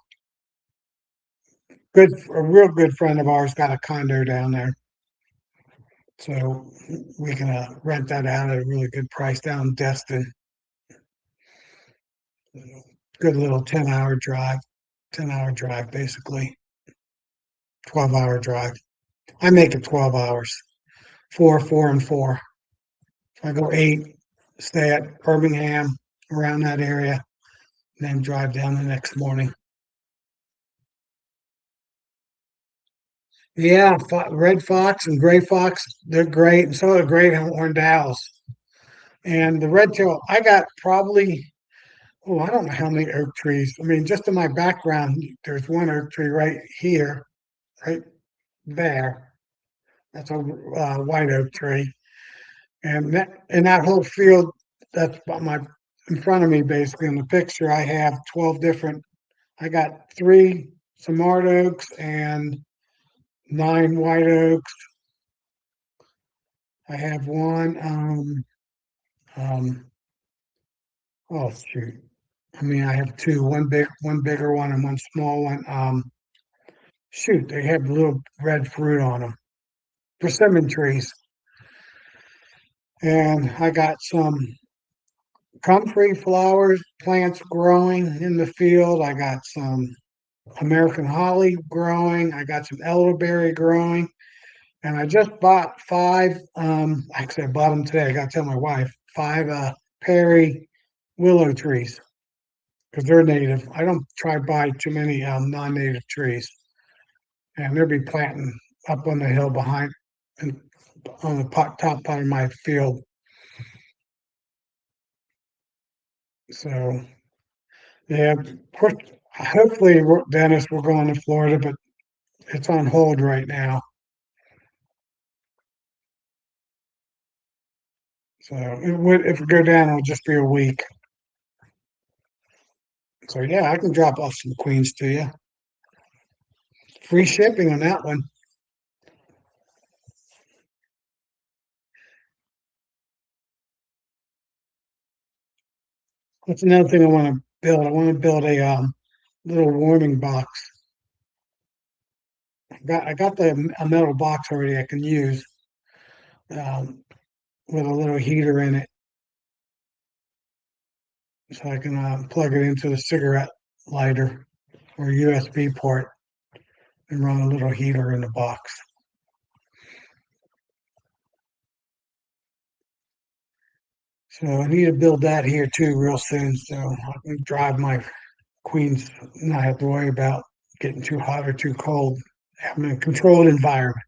A real good friend of ours got a condo down there, so we can rent that out at a really good price down in Destin. Good little 10-hour drive, basically 12-hour drive. I make it 12 hours, 4, 4, and 4. I go 8, stay at Birmingham around that area, and then drive down the next morning. Yeah, red fox and gray fox, they're great, and so are great horned owls. And the red tail, I got probably, oh, I don't know how many oak trees. I mean, just in my background, there's one oak tree right here, right there. That's a white oak tree, and that whole field, that's about my in front of me, basically in the picture. I have 12 different. I got three smart oaks and 9 white oaks. I have one. Um, oh shoot. I mean, I have two. One bigger one, and one small one. Shoot, they have little red fruit on them. Persimmon trees, and I got some comfrey flowers plants growing in the field. I got some American holly growing. I got some elderberry growing. And I just bought five, actually I bought them today. I got to tell my wife, five Perry willow trees because they're native. I don't try to buy too many non-native trees. And they'll be planting up on the hill behind and on the top part of my field. So yeah, of course, hopefully Dennis will go to Florida, but it's on hold right now. So it would, if we go down, it'll just be a week. So yeah, I can drop off some queens to you. Free shipping on that one. That's another thing I want to build. I want to build a little warming box. I got a metal box already I can use um, with a little heater in it, so I can plug it into the cigarette lighter or USB port and run a little heater in the box. So I need to build that here too real soon, so I can drive my queens, not have to worry about getting too hot or too cold. Having a controlled environment.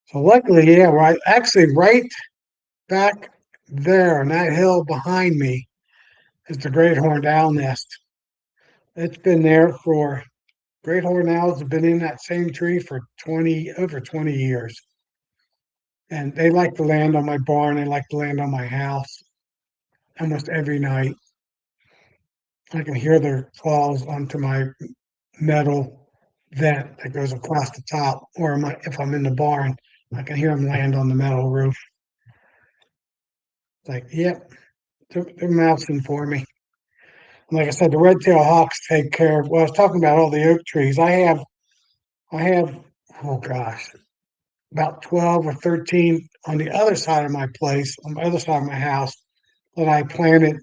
So luckily, yeah, right. Actually, right back there on that hill behind me is the great horned owl nest. It's been there for great horned owls have been in that same tree for 20 years. And they like to land on my barn, they like to land on my house almost every night. I can hear their claws onto my metal vent that goes across the top, or if I'm in the barn, I can hear them land on the metal roof. It's like, yep, they're mousing for me. Like I said, the red-tailed hawks take care of. Well, I was talking about all the oak trees. I have, oh gosh, about 12 or 13 on the other side of my place, on the other side of my house, that I planted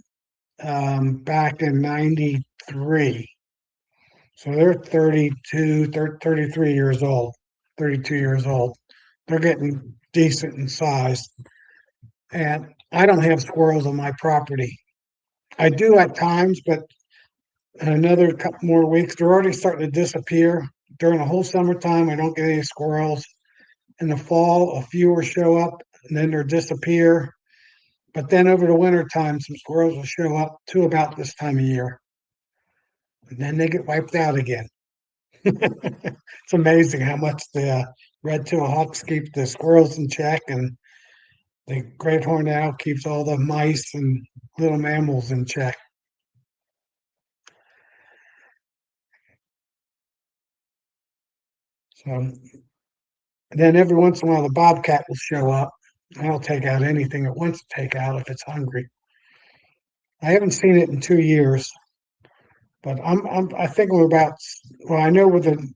back in '93. So they're 33 years old, 32 years old. They're getting decent in size. And I don't have squirrels on my property. I do at times, but in another couple more weeks, they're already starting to disappear. During the whole summertime, I don't get any squirrels. In the fall, a few will show up and then they'll disappear. But then over the winter time, some squirrels will show up to about this time of year. And then they get wiped out again. It's amazing how much the red-tailed hawks keep the squirrels in check, and the great horned owl keeps all the mice and little mammals in check. So then every once in a while, the bobcat will show up. I'll take out anything it wants to take out if it's hungry. I haven't seen it in 2 years, but I think we're about. Well, I know within.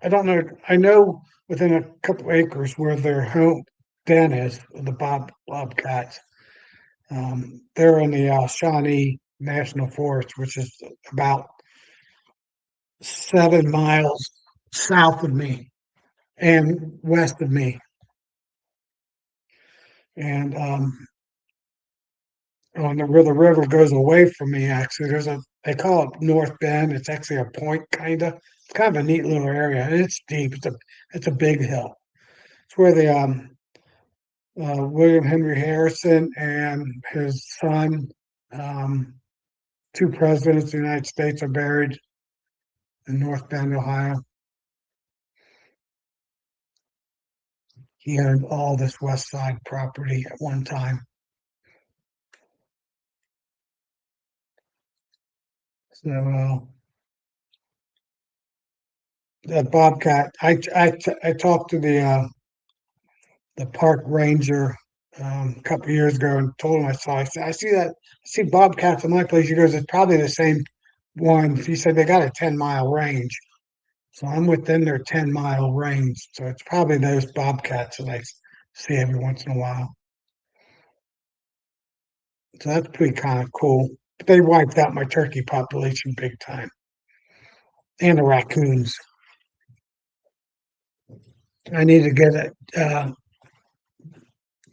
I don't know. I know within a couple acres where their home den is, the bobcats. They're in the Shawnee National Forest, which is about 7 miles south of me and west of me. And on where the river goes away from me, actually, they call it North Bend. It's actually a point, kind of. It's kind of a neat little area. And it's deep. It's a big hill. It's where the William Henry Harrison and his son, um, two presidents of the United States, are buried in North Bend, Ohio. He owned all this West Side property at one time. So the bobcat. I talked to the park ranger a couple years ago and told him I said, I see that I see bobcats in my place. He goes, it's probably the same one. He said they got a 10-mile range. So I'm within their 10-mile range. So it's probably those bobcats that I see every once in a while. So that's pretty kind of cool. But they wiped out my turkey population big time and the raccoons. I need to get a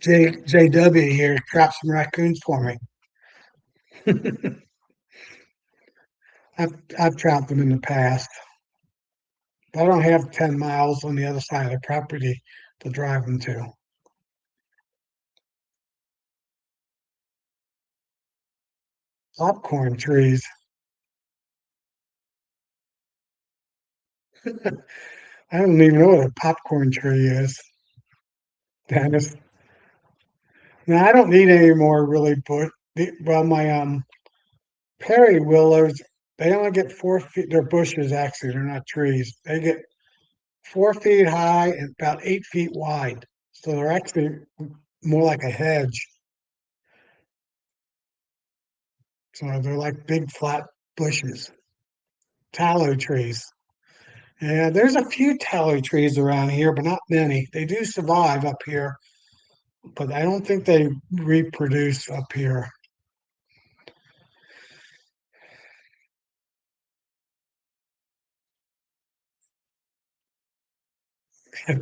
JW here to trap some raccoons for me. I've trapped them in the past, but I don't have 10 miles on the other side of the property to drive them to. Popcorn trees. I don't even know what a popcorn tree is, Dennis. Now I don't need any more really bush. Well, my Perry willows, they only get 4 feet. They're bushes actually. They're not trees. They get 4 feet high and about 8 feet wide. So they're actually more like a hedge. So they're like big flat bushes. Tallow trees. Yeah, there's a few tallow trees around here, but not many. They do survive up here, but I don't think they reproduce up here.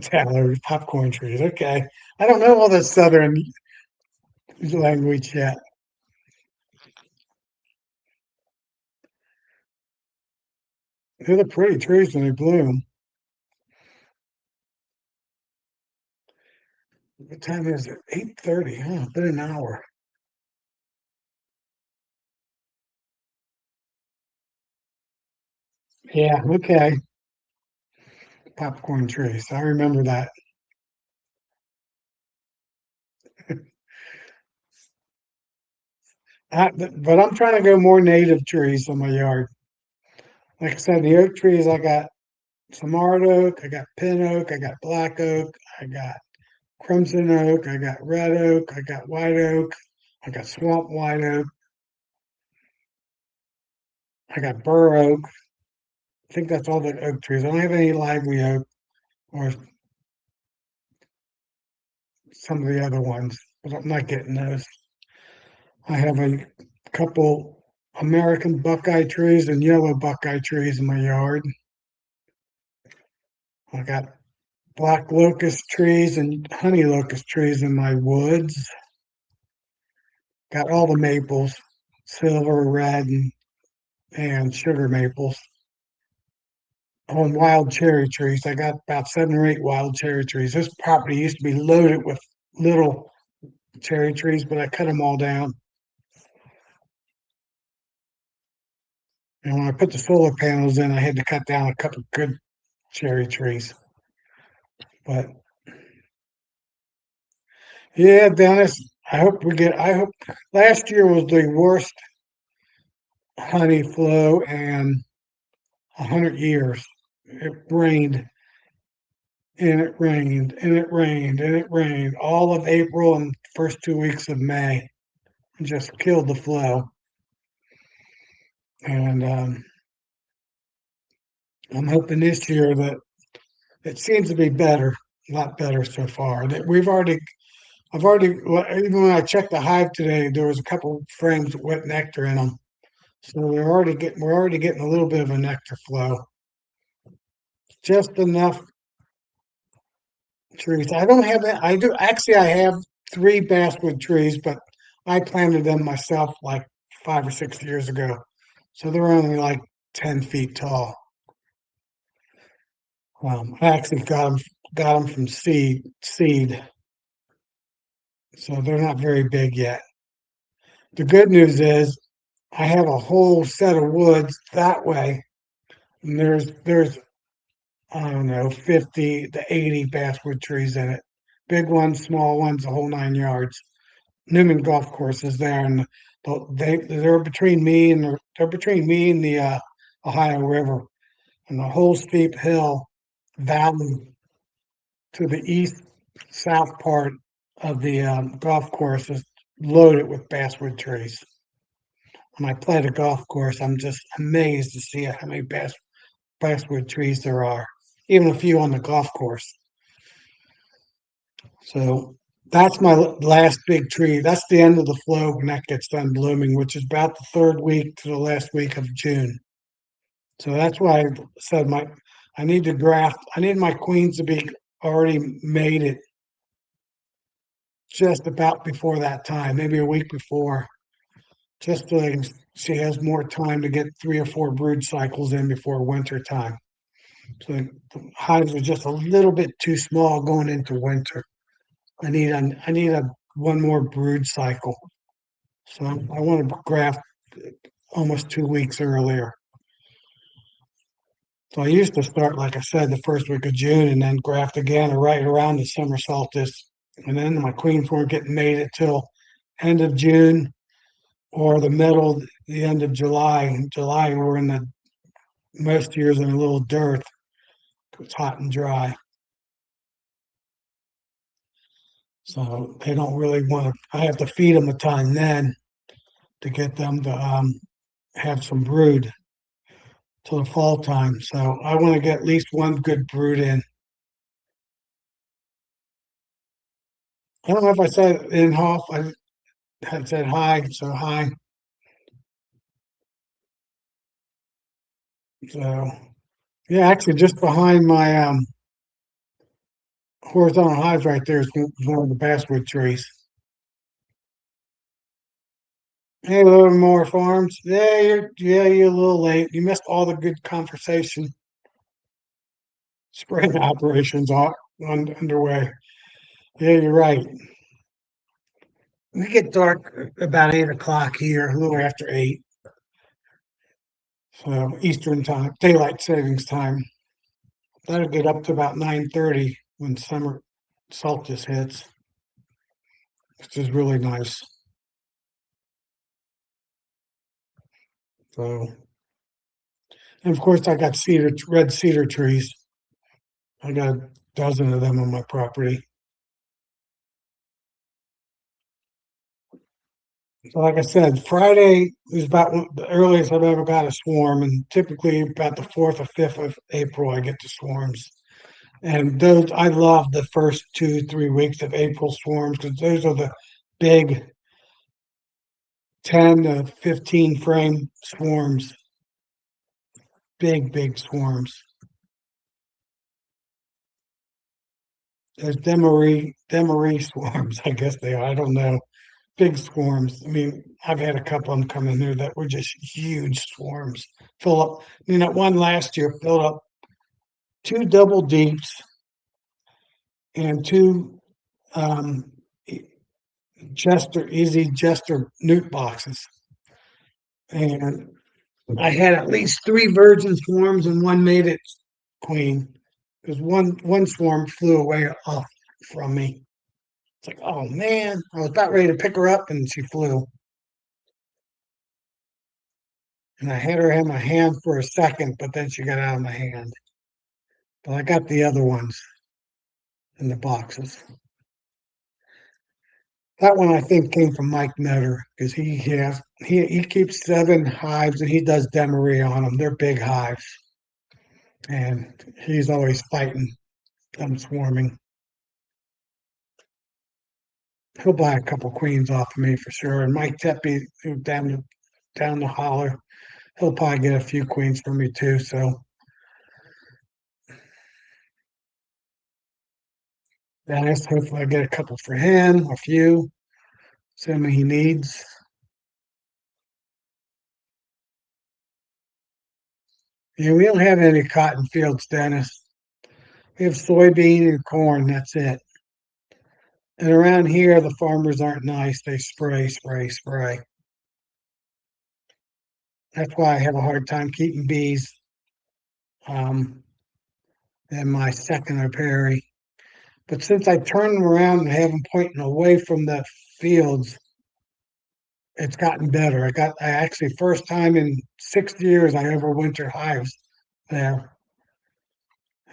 Tallow popcorn trees. Okay. I don't know all the southern language yet. They're the pretty trees when they bloom. What time is it? 8:30. Huh? Been an hour. Yeah, okay. Popcorn trees. I remember that. But I'm trying to go more native trees in my yard. Like I said, the oak trees, I got smart oak, I got pin oak, I got black oak, I got crimson oak, I got red oak, I got white oak, I got swamp white oak, I got bur oak. I think that's all the oak trees. I don't have any lively oak or some of the other ones, but I'm not getting those. I have a couple American buckeye trees and yellow buckeye trees in my yard. I got black locust trees and honey locust trees in my woods. Got all the maples, silver, red, and sugar maples. On wild cherry trees, I got about 7 or 8 wild cherry trees. This property used to be loaded with little cherry trees, but I cut them all down. And when I put the solar panels in, I had to cut down a couple good cherry trees. But yeah, Dennis, I hope last year was the worst honey flow in 100 years. It rained and it rained and it rained and it rained all of April and first 2 weeks of May. It just killed the flow. And I'm hoping this year that it seems to be better, a lot better so far. That I've already, even when I checked the hive today, there was a couple frames of wet nectar in them. So we're already getting a little bit of a nectar flow. Just enough trees. I don't have that. I do actually. I have 3 basswood trees, but I planted them myself like 5 or 6 years ago, so they're only like 10 feet tall. I actually got them from seed, so they're not very big yet. The good news is I have a whole set of woods that way, and there's I don't know 50 to 80 basswood trees in it. Big ones, small ones, the whole 9 yards. Newman Golf Course is there, and they're between me and the Ohio River. and the whole steep hill valley to the east south part of the golf course is loaded with basswood trees. When I play the golf course, I'm just amazed to see how many basswood trees there are, even a few on the golf course. So that's my last big tree. That's the end of the flow when that gets done blooming, which is about the third week to the last week of June. So that's why I said I need to graft. I need my queens to be already mated just about before that time, maybe a week before, just so she has more time to get 3 or 4 brood cycles in before winter time. So the hives are just a little bit too small going into winter. I need a one more brood cycle. So I want to graft almost 2 weeks earlier. So I used to start, like I said, the first week of June and then graft again right around the summer solstice. And then my queens weren't getting mated till end of June or the end of July. In July, we're in the most years in a little dearth. It's hot and dry. So they don't really want to, I have to feed them a ton then to get them to have some brood till the fall time. So I want to get at least one good brood in. I don't know if I said in Hoff, I had said hi, so hi. So yeah, actually just behind my horizontal hives right there is one of the basswood trees. Hey, Livermore Farms. Yeah, you're a little late. You missed all the good conversation. Spraying operations are underway. Yeah, you're right. We get dark about 8 o'clock here, a little after 8. So Eastern time, daylight savings time. That'll get up to about 9:30 when summer solstice hits, which is really nice. So, and of course, I got red cedar trees. I got a dozen of them on my property. So, like I said, Friday is about the earliest I've ever got a swarm, and typically about the 4th or 5th of April, I get the swarms. And those, I love the first 2, 3 weeks of April swarms because those are the big 10 to 15 frame swarms, big swarms. There's Demery swarms, I guess they are. I don't know. Big swarms. I mean, I've had a couple of them come in here that were just huge swarms. Fill up, one last year filled up 2 double deeps and 2 um, easy Jester newt boxes. And I had at least 3 virgin swarms and 1 mated queen. Because one swarm flew away off from me. It's like, oh man, I was about ready to pick her up and she flew. And I had her in my hand for a second, but then she got out of my hand. But I got the other ones in the boxes. That one I think came from Mike Nutter because he keeps 7 hives and he does demery on them. They're big hives. And he's always fighting them swarming. He'll buy a couple queens off of me for sure. And Mike Tepe down the holler, he'll probably get a few queens for me too. So Dennis, hopefully I get a couple for him, a few, assuming he needs. Yeah, we don't have any cotton fields, Dennis. We have soybean and corn. That's it. And around here, the farmers aren't nice. They spray, spray, spray. That's why I have a hard time keeping bees um, in my second apiary. But since I turn them around and have them pointing away from the fields, it's gotten better. I actually first time in 6 years I overwintered hives there.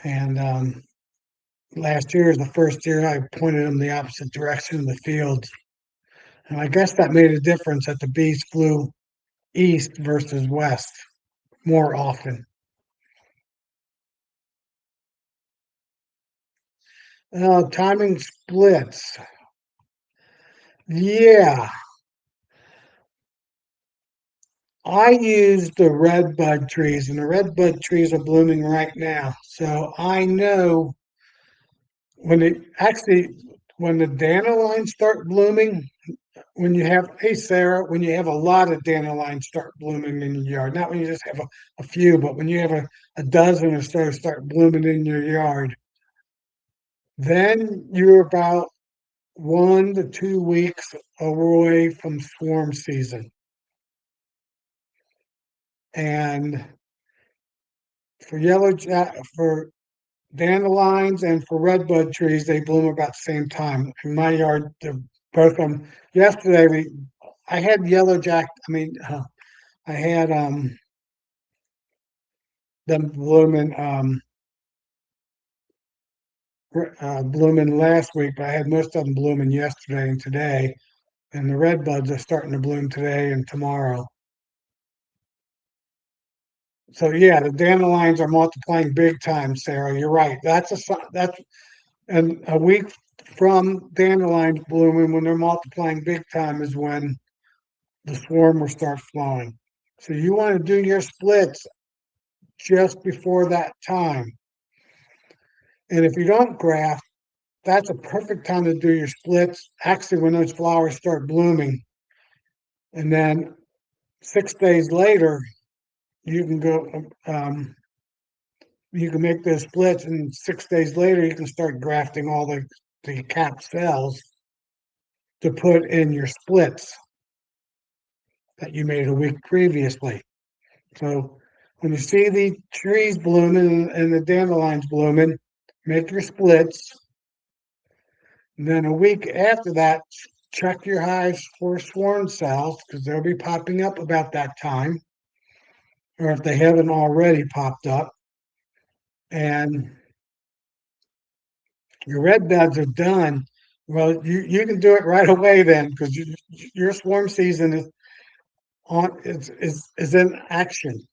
And last year is the first year I pointed them the opposite direction in the field. And I guess that made a difference that the bees flew east versus west more often. Timing splits. Yeah, I use the red bud trees, and the red bud trees are blooming right now. So I know when it actually when the dandelions start blooming, when you have hey Sarah, when you have a lot of dandelions start blooming in your yard, not when you just have a few, but when you have a dozen or so start blooming in your yard, then you're about 1 to 2 weeks away from swarm season. And for dandelions and for redbud trees, they bloom about the same time. In my yard, they're both of them. Yesterday, I had yellow jack. I had them blooming last week, but I had most of them blooming yesterday and today. And the redbuds are starting to bloom today and tomorrow. So yeah, the dandelions are multiplying big time, Sarah. You're right. That's and a week from dandelions blooming when they're multiplying big time is when the swarm will start flowing. So you want to do your splits just before that time. And if you don't graft, that's a perfect time to do your splits. Actually, when those flowers start blooming, and then 6 days later, you can go. You can make those splits, and 6 days later, you can start grafting all the capped cells to put in your splits that you made a week previously. So when you see the trees blooming and the dandelions blooming, make your splits. And then a week after that, check your hives for swarm cells because they'll be popping up about that time, or if they haven't already popped up. And your red buds are done. Well, you can do it right away then because your swarm season is in action.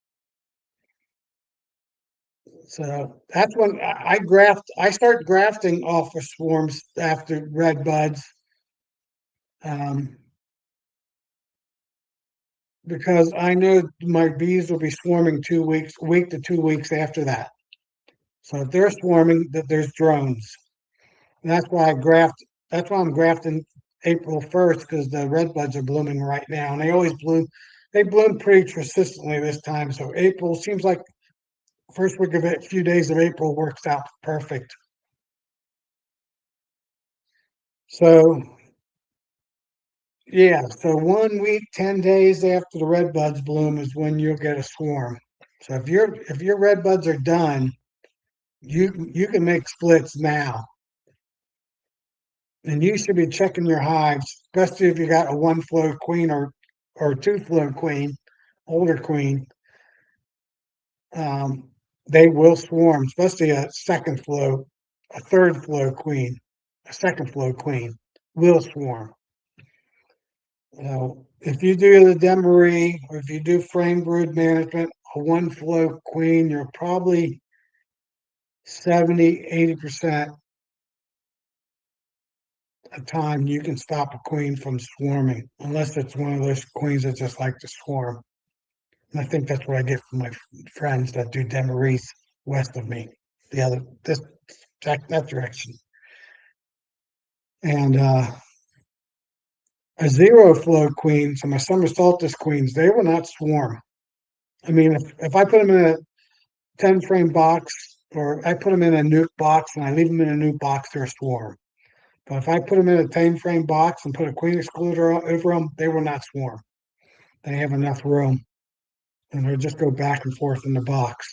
So that's when I graft. I start grafting off of swarms after red buds, um, because I know my bees will be swarming 2 weeks, a week to 2 weeks after that. So if they're swarming, that there's drones. And that's why I graft. That's why I'm grafting April 1st because the red buds are blooming right now, and they always bloom. They bloom pretty consistently this time. So April seems like first week of it, few days of April works out perfect. So yeah, so 1 week, 10 days after the red buds bloom is when you'll get a swarm. So if your red buds are done, you can make splits now. And you should be checking your hives, especially if you got a one flow queen or two flow queen, older queen. Um, they will swarm, especially a second flow, a third flow queen, a second flow queen will swarm. If you do the demery or if you do frame brood management, a one flow queen, you're probably 70, 80% of the time you can stop a queen from swarming, unless it's one of those queens that just like to swarm. And I think that's what I get from my friends that do demeries west of me, the other this that direction. And a zero flow queen, so my summer solstice queens, they will not swarm. I mean, if I put them in a 10 frame box, or I put them in a nuke box and I leave them in a nuke box, they're a swarm. But if I put them in a 10 frame box and put a queen excluder over them, they will not swarm. They have enough room and they'll just go back and forth in the box.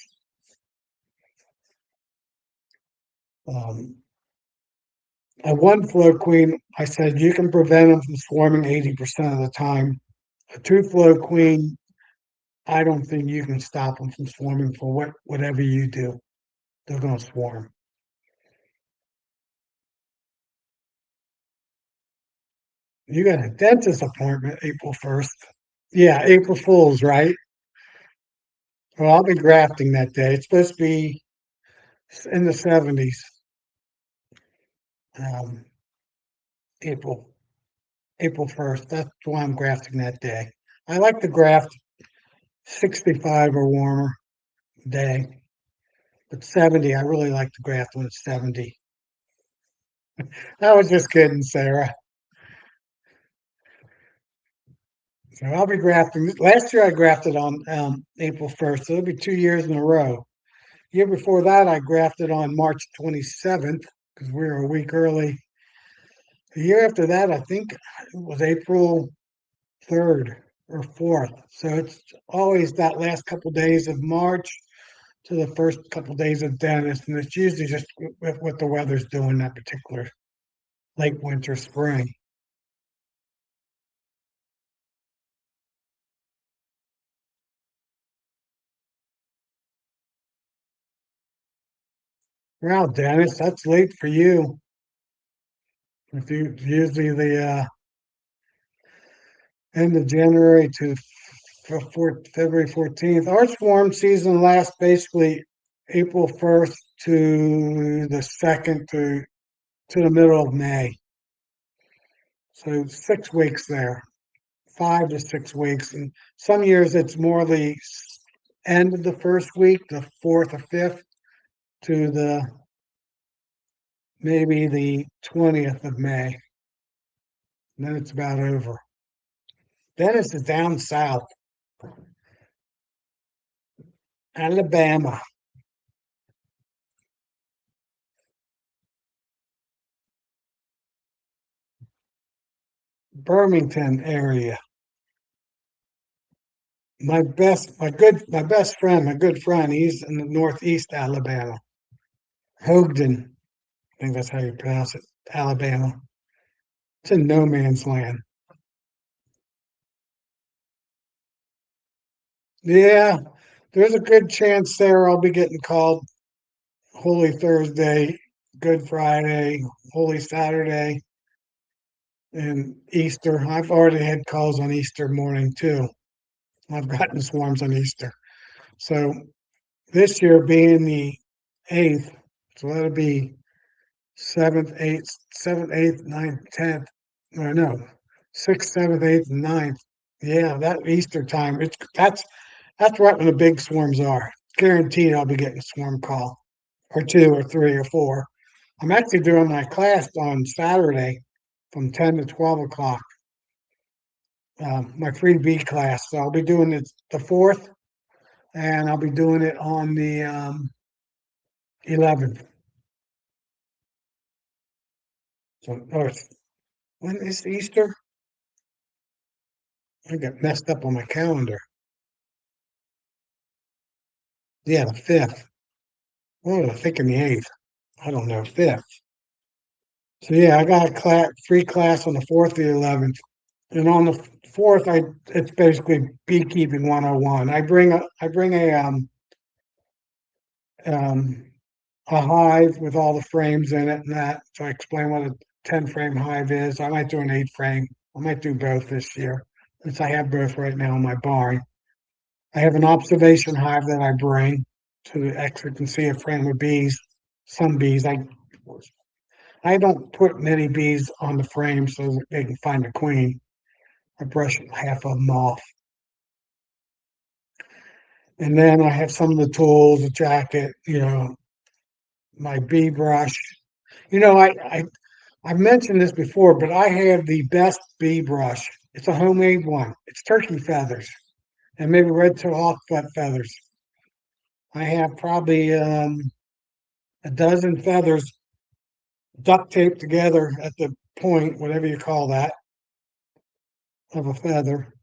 Um, a one flow queen, I said you can prevent them from swarming 80% of the time. A two flow queen, I don't think you can stop them from swarming for whatever you do. They're going to swarm. You got a dentist appointment April 1st. Yeah, April Fool's, right? Well, I'll be grafting that day. It's supposed to be in the 70s, um, April April 1st. That's why I'm grafting that day. I like to graft 65 or warmer day, but 70, I really like to graft when it's 70. I was just kidding, Sarah. So I'll be grafting. Last year I grafted on April 1st, so it'll be 2 years in a row. Year before that, I grafted on March 27th because we were a week early. The year after that, I think it was April 3rd or 4th. So it's always that last couple days of March to the first couple days of Dennis, and it's usually just with what the weather's doing that particular late winter, spring. Wow, Dennis, that's late for you. If you usually the end of January to February 14th. Our swarm season lasts basically April 1st to the 2nd to the middle of May. So 6 weeks there, 5 to 6 weeks. And some years it's more the end of the first week, the fourth or fifth, to the maybe the 20th of May. And then it's about over. Dennis is down south, Alabama, Birmingham area. My good friend, he's in the northeast Alabama, Hogden. I think that's how you pronounce it, Alabama. It's in no man's land. Yeah, there's a good chance there I'll be getting called Holy Thursday, Good Friday, Holy Saturday, and Easter. I've already had calls on Easter morning too. I've gotten swarms on Easter. So this year being the 8th, so that'll be seventh, eighth, ninth, 10th. Or no, sixth, seventh, eighth, and ninth. Yeah, that Easter time. That's right when the big swarms are. Guaranteed I'll be getting a swarm call or two or three or four. I'm actually doing my class on Saturday from 10 to 12 o'clock, my free B class. So I'll be doing it the 4th and I'll be doing it on the 11th. So, when is Easter? I got messed up on my calendar. Yeah, the 5th. What was I thinking the 8th? I don't know, 5th. So yeah, I got a free class on the 4th, the 11th. And on the 4th, it's basically beekeeping 101. I bring um, a hive with all the frames in it and that. So I explain what a 10 frame hive is. I might do an 8 frame. I might do both this year, since I have both right now in my barn. I have an observation hive that I bring to actually can see a frame of bees. Some bees, I don't put many bees on the frame so that they can find a queen. I brush half of them off. And then I have some of the tools, a jacket, my bee brush. You know, I've mentioned this before, but I have the best bee brush. It's a homemade one. It's turkey feathers and maybe red-tailed hawk feathers. I have probably a dozen feathers duct taped together at the point, whatever you call that, of a feather.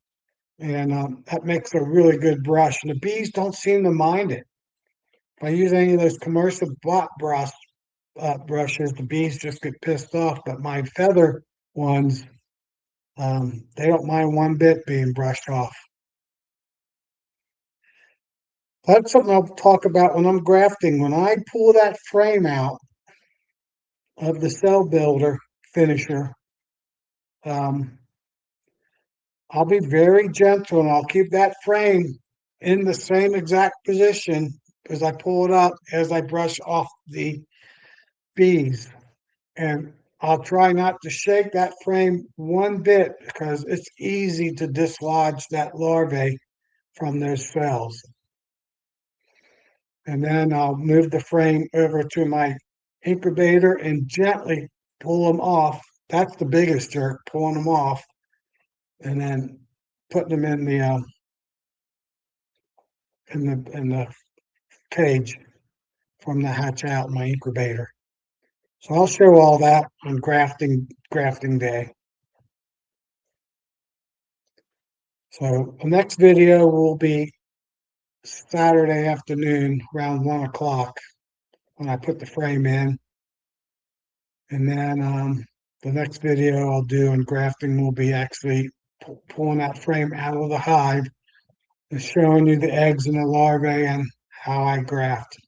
And that makes a really good brush. And the bees don't seem to mind it. If I use any of those commercial brushes, the bees just get pissed off. But my feather ones, they don't mind one bit being brushed off. That's something I'll talk about when I'm grafting. When I pull that frame out of the cell builder finisher, um, I'll be very gentle and I'll keep that frame in the same exact position as I pull it up as I brush off the bees. And I'll try not to shake that frame one bit because it's easy to dislodge that larvae from those cells. And then I'll move the frame over to my incubator and gently pull them off. That's the biggest jerk, pulling them off and then putting them in the cage from the hatch out in my incubator. So I'll show all that on grafting day. So the next video will be Saturday afternoon around 1 o'clock when I put the frame in. And then the next video I'll do in grafting will be actually pulling that frame out of the hive and showing you the eggs and the larvae and how I graft.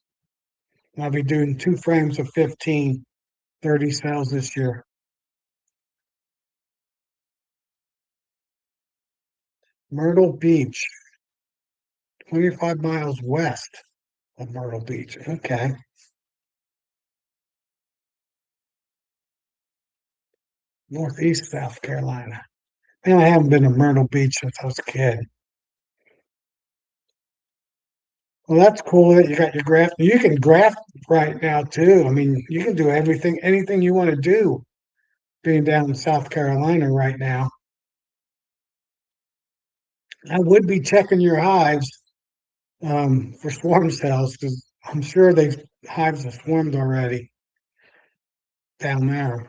And I'll be doing 2 frames of 15, 30 cells this year. Myrtle Beach, 25 miles west of Myrtle Beach. Okay. Northeast South Carolina. Man, I haven't been to Myrtle Beach since I was a kid. Well, that's cool that you got your graft. You can graft right now too. I mean, you can do everything, anything you want to do being down in South Carolina right now. I would be checking your hives for swarm cells because I'm sure they hives have swarmed already down there.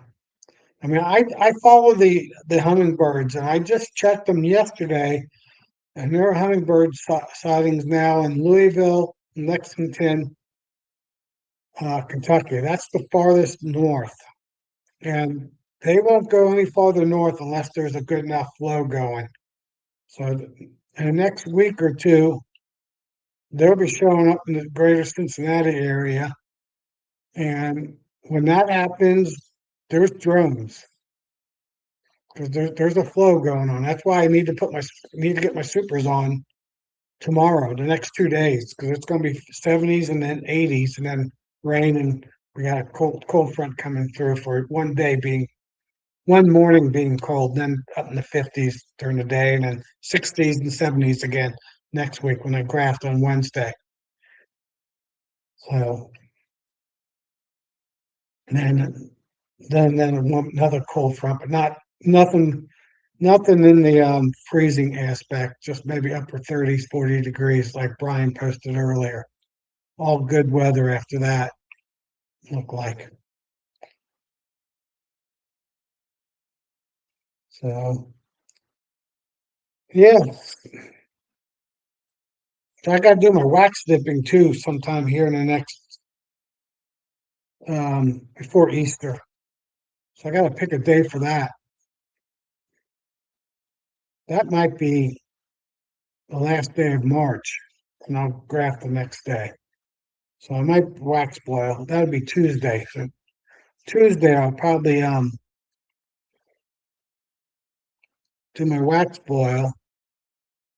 I mean, I follow the hummingbirds and I just checked them yesterday, and there are hummingbird sightings now in Louisville, Lexington, Kentucky. That's the farthest north, and they won't go any farther north unless there's a good enough flow going. So in the next week or two, they'll be showing up in the greater Cincinnati area. And when that happens, there's drones because there's a flow going on. That's why I need to get my supers on tomorrow, the next 2 days, because it's going to be 70s and then 80s and then rain, and we got a cold front coming through for one morning being cold, then up in the 50s during the day, and then 60s and 70s again next week when I graft on Wednesday. So and then another cold front, but nothing in the freezing aspect, just maybe upper 30s, 40 degrees, like Brian posted earlier. All good weather after that, look like. So yeah, so I got to do my wax dipping too sometime here in the next before Easter. So I got to pick a day for that. That might be the last day of March, and I'll graft the next day. So I might wax boil. That'll be Tuesday. So Tuesday I'll probably do my wax boil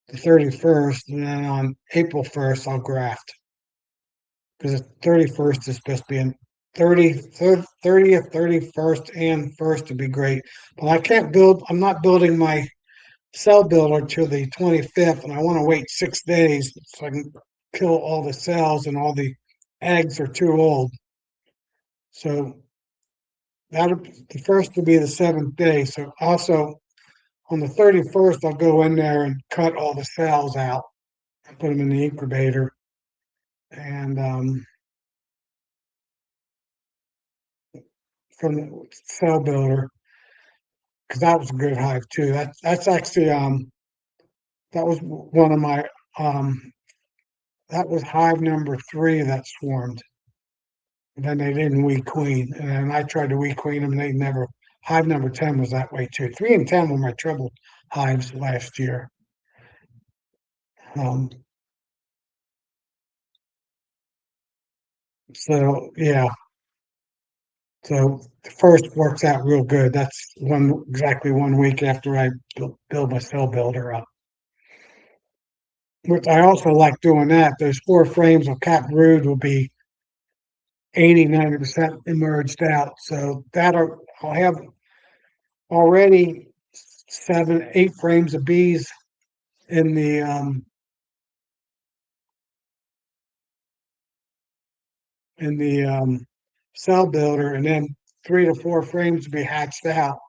the 31st, and then on April 1st I'll graft because the 31st is supposed to be in 30th, 31st, and 1st to be great. But I can't build. I'm not building my cell builder till the 25th, and I want to wait 6 days so I can kill all the cells, and all the eggs are too old. So the first will be the 7th day. So also on the 31st, I'll go in there and cut all the cells out and put them in the incubator. And from the cell builder, because that was a good hive too. That's actually that was one of my that was hive number 3 that swarmed. And then they didn't weed queen, and then I tried to weed queen them, and they never. Hive number 10 was that way too. 3 and 10 were my troubled hives last year. Um, So yeah, so the first works out real good. That's exactly 1 week after I build my cell builder up. Which I also like doing that. Those four frames of cap brood will be 80–90% emerged out. So I'll have already 7–8 frames of bees in the cell builder, and then 3 to 4 frames to be hatched out.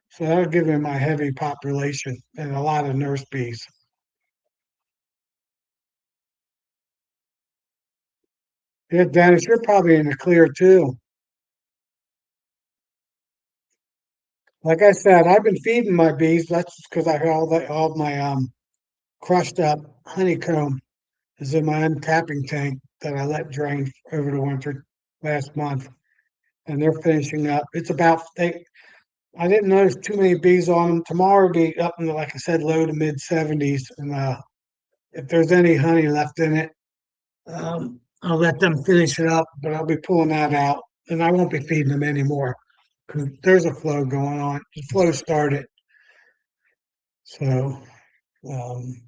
So that'll give me my heavy population and a lot of nurse bees. Yeah, Dennis, you're probably in the clear too. Like I said, I've been feeding my bees. That's because I got all my crushed up honeycomb is in my uncapping tank that I let drain over the winter last month, and they're finishing up. I didn't notice too many bees on them. Tomorrow will be up in the, like I said, low to mid 70s, and if there's any honey left in it, I'll let them finish it up, but I'll be pulling that out, and I won't be feeding them anymore because there's a flow going on. The flow started, so um,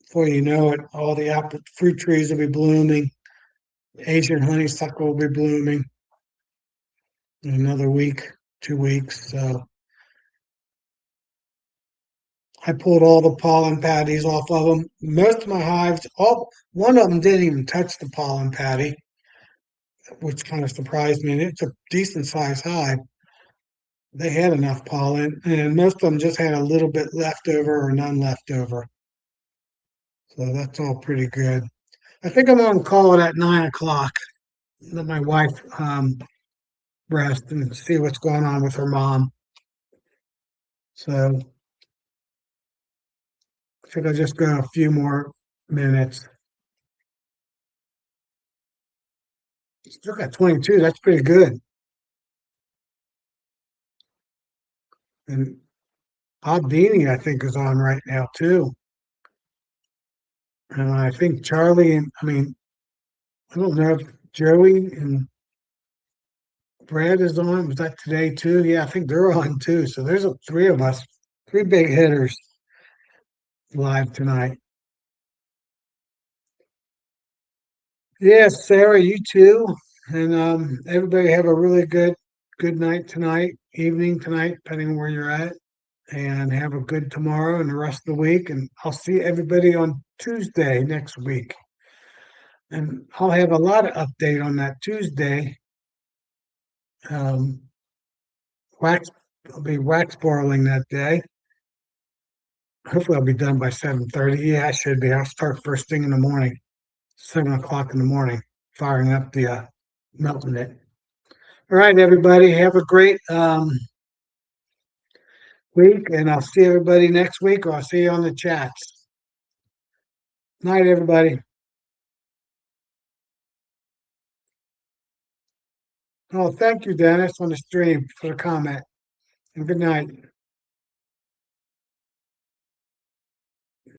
before you know it, all the apple fruit trees will be blooming. Asian honeysuckle will be blooming in another week, 2 weeks. So I pulled all the pollen patties off of them. Most of my hives, all one of them didn't even touch the pollen patty, which kind of surprised me. And it's a decent sized hive. They had enough pollen, and most of them just had a little bit left over or none left over. So that's all pretty good. I think I'm going to call it at 9 o'clock. Let my wife rest and see what's going on with her mom. So should I just go a few more minutes? Still got 22. That's pretty good. And Beanie, I think, is on right now too. And I think Charlie and I don't know if Joey and Brad is on. Was that today too? Yeah, I think they're on too. So there's three of us, three big hitters live tonight. Yes, Sarah, you too. And everybody have a really good night tonight, evening tonight, depending on where you're at. And have a good tomorrow and the rest of the week. And I'll see everybody on Tuesday next week. And I'll have a lot of update on that Tuesday. Um, wax, I'll be wax boiling that day. Hopefully, I'll be done by 7:30. Yeah, I should be. I'll start first thing in the morning, 7 o'clock in the morning, firing up the melting it. All right, everybody, have a great week, and I'll see everybody next week, or I'll see you on the chats. Night, everybody. Oh, thank you, Dennis, on the stream for the comment. And good night.